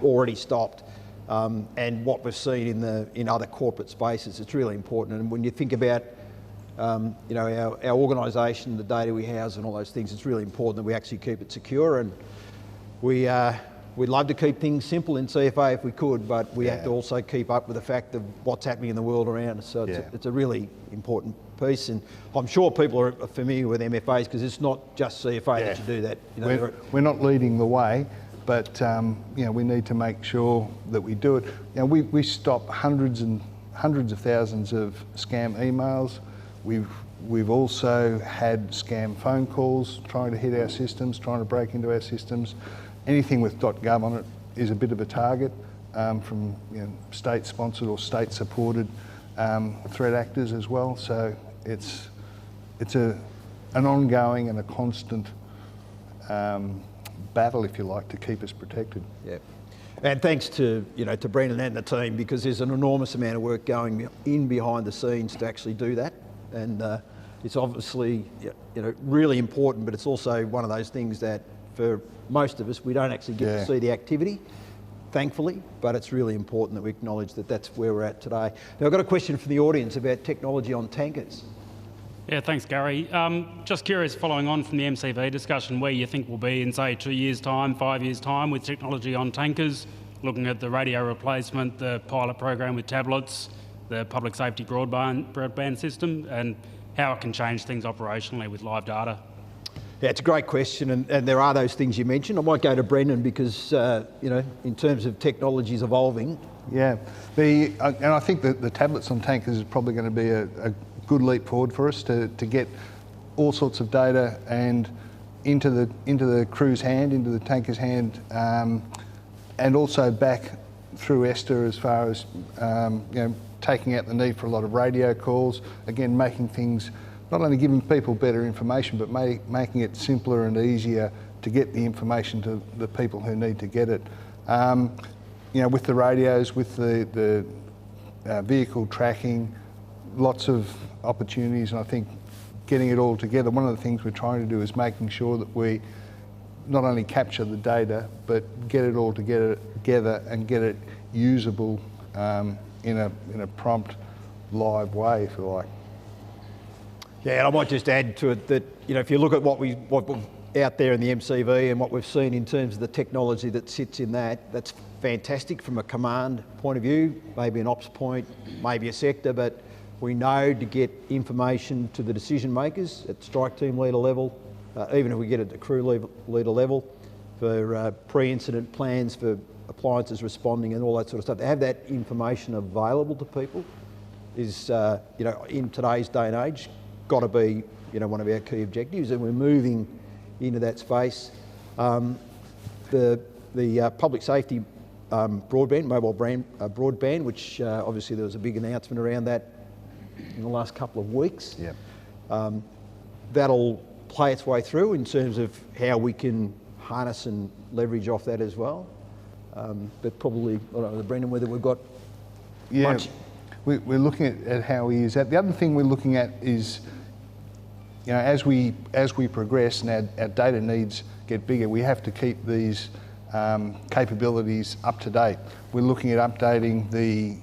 [SPEAKER 1] already stopped, and what we've seen in other corporate spaces, it's really important. And when you think about our organisation, the data we house and all those things, it's really important that we actually keep it secure. And we'd love to keep things simple in CFA if we could, but we have to also keep up with the fact of what's happening in the world around us. So it's a really important piece, and I'm sure people are familiar with MFAs because it's not just CFA that you do that.
[SPEAKER 6] We're not leading the way, but we need to make sure that we do it. We stop hundreds of thousands of scam emails. We've also had scam phone calls trying to hit our systems, trying to break into our systems. Anything with .gov on it is a bit of a target from state-sponsored or state-supported threat actors as well. So it's an ongoing and a constant battle, if you like, to keep us protected.
[SPEAKER 1] Yeah, and thanks to to Brendan and the team, because there's an enormous amount of work going in behind the scenes to actually do that, and it's obviously really important, but it's also one of those things that for most of us we don't actually get to see the activity, thankfully, but it's really important that we acknowledge that that's where we're at today. Now I've got a question from the audience about technology on tankers.
[SPEAKER 14] Yeah, thanks, Gary. Just curious, following on from the MCV discussion, where you think we'll be in, say, 2 years' time, 5 years' time with technology on tankers, looking at the radio replacement, the pilot program with tablets, the public safety broadband system, and how it can change things operationally with live data.
[SPEAKER 1] Yeah, it's a great question, and there are those things you mentioned. I might go to Brendan because, in terms of technologies evolving.
[SPEAKER 6] Yeah, and I think that the tablets on tankers is probably going to be a good leap forward for us to get all sorts of data and into the crew's hand, into the tanker's hand, and also back through ESTA as far as taking out the need for a lot of radio calls. Again, making things, not only giving people better information, but making it simpler and easier to get the information to the people who need to get it. With the radios, with the vehicle tracking, lots of opportunities, and I think getting it all together, one of the things we're trying to do is making sure that we not only capture the data, but get it all together and get it usable in a prompt, live way, if you like.
[SPEAKER 1] Yeah, and I might just add to it that if you look at what we've out there in the MCV and what we've seen in terms of the technology that sits in that's fantastic from a command point of view, maybe an ops point, maybe a sector, but we know to get information to the decision makers at strike team leader level, even if we get it at crew leader level, for pre-incident plans for appliances responding and all that sort of stuff. To have that information available to people is, in today's day and age, got to be, one of our key objectives, and we're moving into that space. The public safety broadband, mobile broadband, which obviously there was a big announcement around that in the last couple of weeks.
[SPEAKER 6] Yeah.
[SPEAKER 1] That'll play its way through in terms of how we can harness and leverage off that as well. But probably, I don't know, Brendan, whether we've got much.
[SPEAKER 6] We're looking at how we use that. The other thing we're looking at is, as we progress and our data needs get bigger, we have to keep these capabilities up to date. We're looking at updating the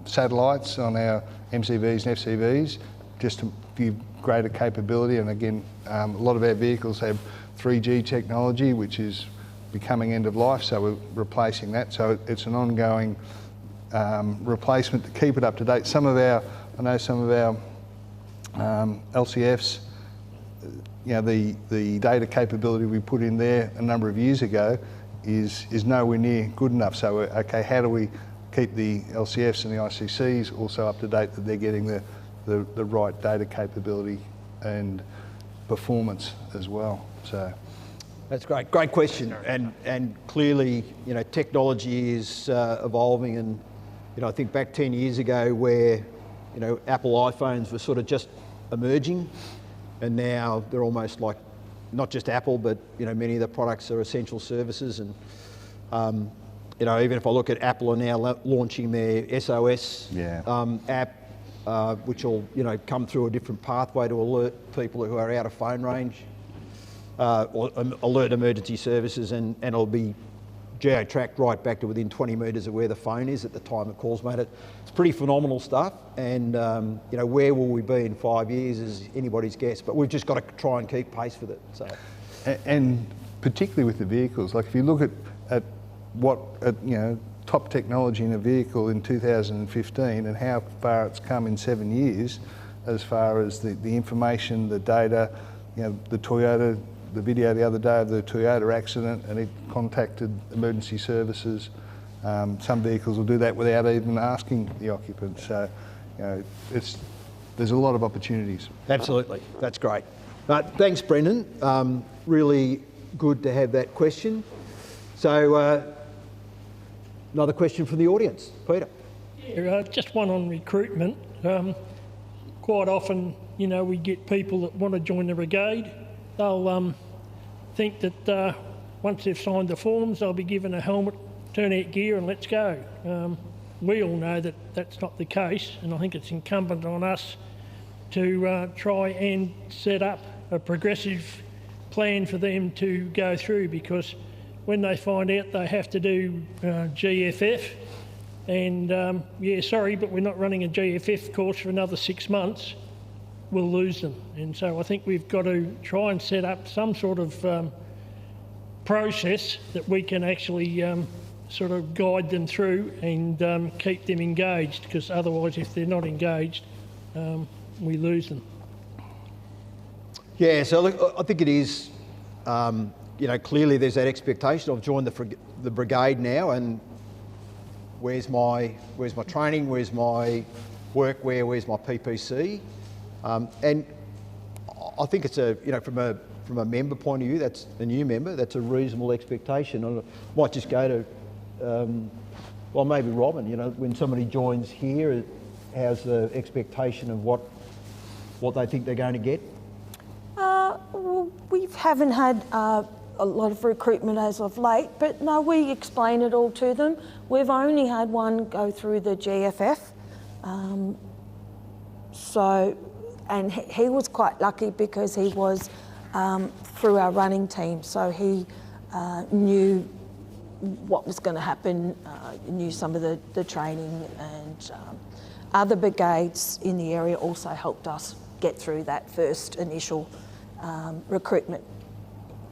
[SPEAKER 6] satellites on our MCVs and FCVs just to give greater capability. And again, a lot of our vehicles have 3G technology, which is becoming end of life, so we're replacing that. So it's an ongoing replacement to keep it up to date. I know some of our LCFs, the data capability we put in there a number of years ago is nowhere near good enough. So, okay, how do we keep the LCFs and the ICCs also up to date, that they're getting the right data capability and performance as well? So.
[SPEAKER 1] That's great. Great question. And clearly, technology is evolving, and I think back 10 years ago where You know, Apple iPhones were sort of just emerging, and now they're almost like not just Apple, but you know, many of the products are essential services. And you know, even if I look at Apple are now launching their SOS app, which will, you know, come through a different pathway to alert people who are out of phone range, or alert emergency services, and it'll be geo-tracked right back to within 20 metres of where the phone is at the time the call's made. It's pretty phenomenal stuff, and you know, where will we be in 5 years is anybody's guess, but we've just got to try and keep pace with it. So,
[SPEAKER 6] and particularly with the vehicles, like if you look at what you know, top technology in a vehicle in 2015 and how far it's come in 7 years, as far as the information, the data, you know, the video the other day of the Toyota accident, and it contacted emergency services. Some vehicles will do that without even asking the occupant. So, you know, there's a lot of opportunities.
[SPEAKER 1] Absolutely, that's great. Thanks, Brendan. Really good to have that question. So, another question from the audience, Peter.
[SPEAKER 12] Yeah, just one on recruitment. Quite often, you know, we get people that want to join the brigade. They'll think that once they've signed the forms, they'll be given a helmet, turnout gear, and let's go. We all know that that's not the case, and I think it's incumbent on us to try and set up a progressive plan for them to go through, because when they find out they have to do GFF, and yeah, sorry, but we're not running a GFF course for another 6 months, we'll lose them. And so I think we've got to try and set up some sort of process that we can actually sort of guide them through and keep them engaged, because otherwise, if they're not engaged, we lose them.
[SPEAKER 1] Yeah, so look, I think it is, you know, clearly there's that expectation. I've joined the brigade now, and where's my training, where's my workwear, where's my PPC? And I think it's you know, from a member point of view, that's a new member, that's a reasonable expectation. I might just go to, well, maybe Robyn, you know, when somebody joins here, how's the expectation of what they think they're going to get?
[SPEAKER 2] Well, we haven't had a lot of recruitment as of late, but no, we explain it all to them. We've only had one go through the GFF. And he was quite lucky because he was through our running team, so he knew what was going to happen, knew some of the training, and other brigades in the area also helped us get through that first initial recruitment,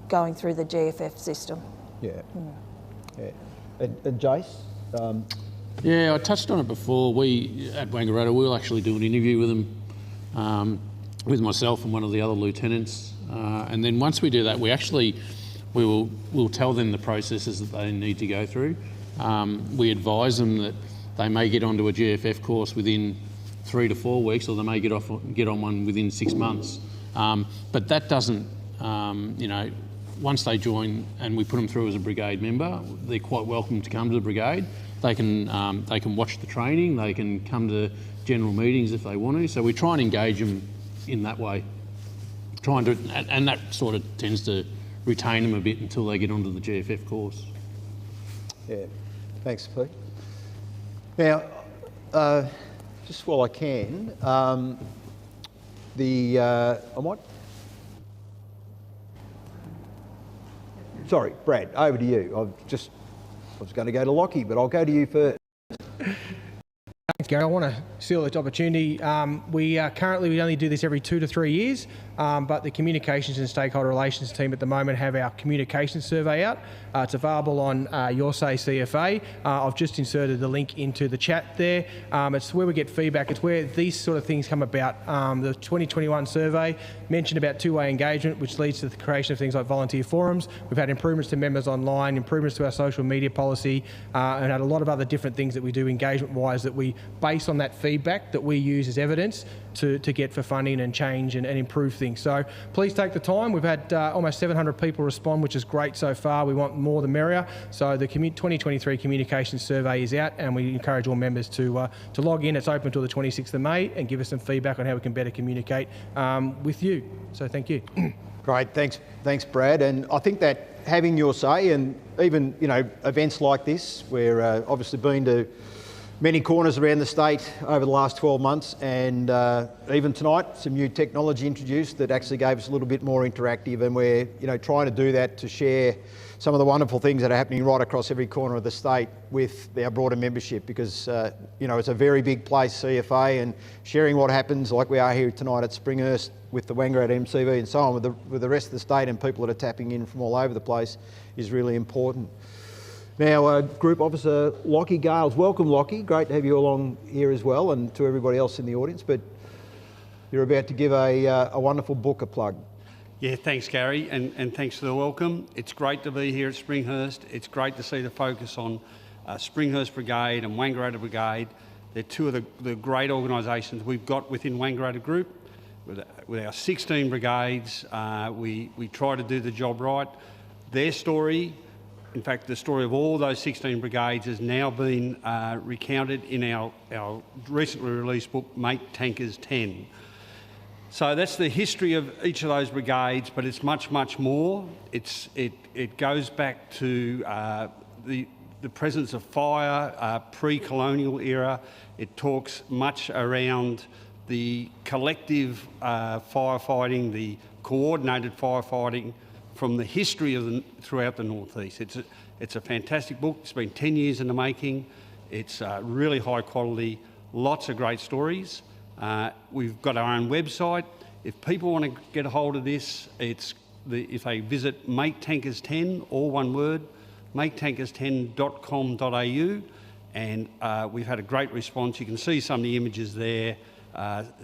[SPEAKER 2] going through the GFF system.
[SPEAKER 1] Yeah. Yeah. And Jace?
[SPEAKER 5] Yeah, I touched on it before. We, at Wangaratta, we'll actually do an interview with them, with myself and one of the other lieutenants. And then once we do that, we'll tell them the processes that they need to go through. We advise them that they may get onto a GFF course within 3 to 4 weeks, or they may get on one within 6 months. But that doesn't, you know, once they join and we put them through as a brigade member, they're quite welcome to come to the brigade. They can watch the training, they can come to general meetings if they want to. So we try and engage them in that way, and that sort of tends to retain them a bit until they get onto the GFF course.
[SPEAKER 1] Yeah, thanks, Pete. Now, just while I can, I might. Sorry, Brad, over to you. I was going to go to Lockie, but I'll go to you first.
[SPEAKER 15] Thanks, Gary. I want to steal this opportunity. We only do this every 2 to 3 years, but the communications and stakeholder relations team at the moment have our communications survey out. It's available on Your Say CFA. I've just inserted the link into the chat there. It's where we get feedback. It's where these sort of things come about. The 2021 survey mentioned about two-way engagement, which leads to the creation of things like volunteer forums. We've had improvements to members online, improvements to our social media policy, and had a lot of other different things that we do engagement-wise that we base on that feedback that we use as evidence to get for funding and change and improve things. So please take the time. We've had almost 700 people respond, which is great so far. We want more the merrier. So the 2023 Communications Survey is out, and we encourage all members to log in. It's open until the 26th of May, and give us some feedback on how we can better communicate with you. So thank you.
[SPEAKER 1] Great, thanks Brad. And I think that having your say, and even events like this, we're obviously been to many corners around the state over the last 12 months, and even tonight some new technology introduced that actually gave us a little bit more interactive, and we're trying to do that to share some of the wonderful things that are happening right across every corner of the state with our broader membership, because it's a very big place, CFA, and sharing what happens like we are here tonight at Springhurst with the Wangaratta MCV and so on with the rest of the state and people that are tapping in from all over the place is really important. Now, Group Officer Lockie Gales. Welcome, Lockie. Great to have you along here as well, and to everybody else in the audience. But you're about to give a wonderful book a plug.
[SPEAKER 16] Yeah, thanks, Gary, and thanks for the welcome. It's great to be here at Springhurst. It's great to see the focus on Springhurst Brigade and Wangaratta Brigade. They're two of the great organisations we've got within Wangaratta Group. With our 16 brigades, we try to do the job right. Their story, in fact, the story of all those 16 brigades has now been recounted in our recently released book, Make Tankers 10. So that's the history of each of those brigades, but it's much, much more. It goes back to the presence of fire, pre-colonial era. It talks much around the collective firefighting, the coordinated firefighting from the history throughout the Northeast. It's a fantastic book. It's been 10 years in the making. It's really high quality, lots of great stories. We've got our own website. If people want to get a hold of this, if they visit Make Tankers 10, all one word, maketankers10.com.au, and we've had a great response. You can see some of the images there,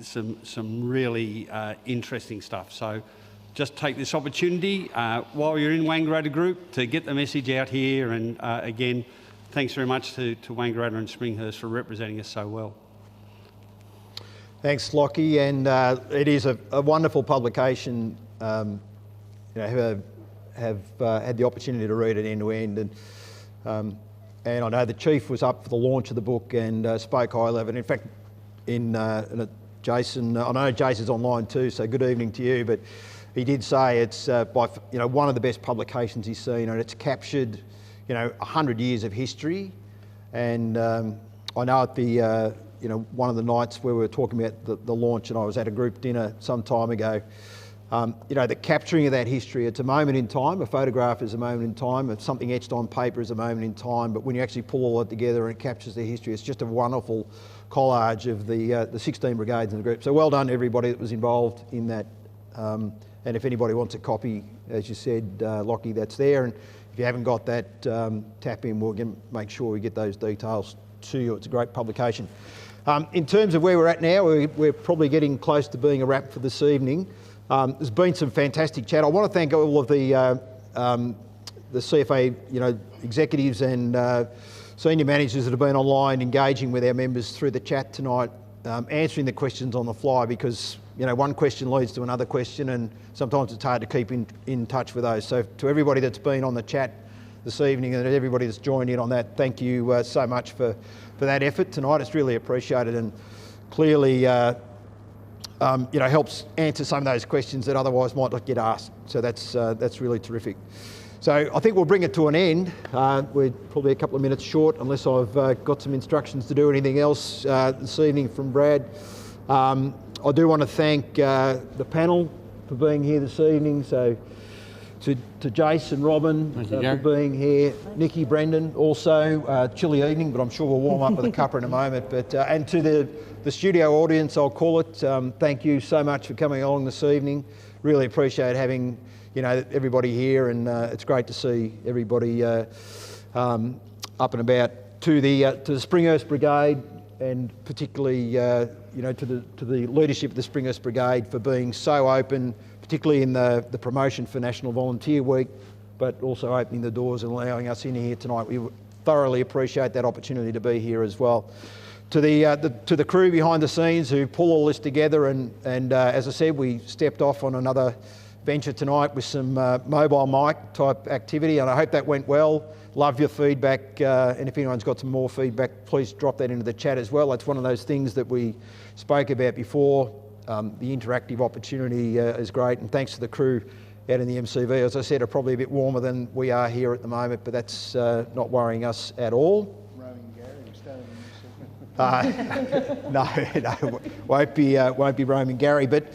[SPEAKER 16] some really interesting stuff. So just take this opportunity while you're in Wangaratta Group to get the message out here, and again, thanks very much to Wangaratta and Springhurst for representing us so well.
[SPEAKER 1] Thanks, Lockie, and it is a wonderful publication. Have had the opportunity to read it end to end, and I know the Chief was up for the launch of the book and spoke highly of it. In fact, Jason, I know Jason's online too, so good evening to you. But he did say it's by one of the best publications he's seen, and it's captured 100 years of history. And I know at the one of the nights where we were talking about the launch, and I was at a group dinner some time ago. The capturing of that history, it's a moment in time. A photograph is a moment in time. If something etched on paper is a moment in time. But when you actually pull all that together and it captures the history, it's just a wonderful collage of the 16 brigades in the group. So well done to everybody that was involved in that. And if anybody wants a copy, as you said, Lockie, that's there. And if you haven't got that, tap in. We'll make sure we get those details to you. It's a great publication. In terms of where we're at now, we're probably getting close to being a wrap for this evening. There's been some fantastic chat. I want to thank all of the CFA, executives and senior managers that have been online engaging with our members through the chat tonight, answering the questions on the fly, because one question leads to another question, and sometimes it's hard to keep in touch with those. So to everybody that's been on the chat this evening and everybody that's joined in on that, thank you so much for that effort tonight. It's really appreciated, and clearly helps answer some of those questions that otherwise might not get asked. So that's really terrific. So I think we'll bring it to an end. We're probably a couple of minutes short, unless I've got some instructions to do anything else this evening from Brad. I do want to thank the panel for being here this evening. So to Jason, Robyn for being here, Niki, Brendan, also chilly evening, but I'm sure we'll warm up with a cuppa in a moment. But and to the studio audience, I'll call it. Thank you so much for coming along this evening. Really appreciate having everybody here, and it's great to see everybody up and about. To the Springhurst Brigade, and particularly to the leadership of the Springhurst Brigade for being so open, particularly in the promotion for National Volunteer Week, but also opening the doors and allowing us in here tonight. We thoroughly appreciate that opportunity to be here as well. To the crew behind the scenes who pull all this together, and as I said, we stepped off on another venture tonight with some mobile mic type activity, and I hope that went well. Love your feedback, and if anyone's got some more feedback, please drop that into the chat as well. That's one of those things that we spoke about before. The interactive opportunity is great, and thanks to the crew out in the MCV. As I said, are probably a bit warmer than we are here at the moment, but that's not worrying us at all. No, won't be Roman Gary. But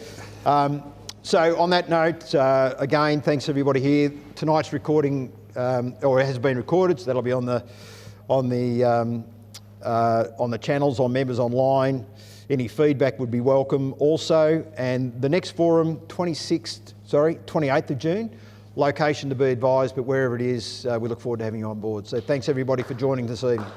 [SPEAKER 1] so on that note, again, thanks everybody here. Tonight's recording, or it has been recorded, so that'll be on the channels, on members online. Any feedback would be welcome also. And the next forum, 28th of June. Location to be advised, but wherever it is, we look forward to having you on board. So thanks everybody for joining this evening.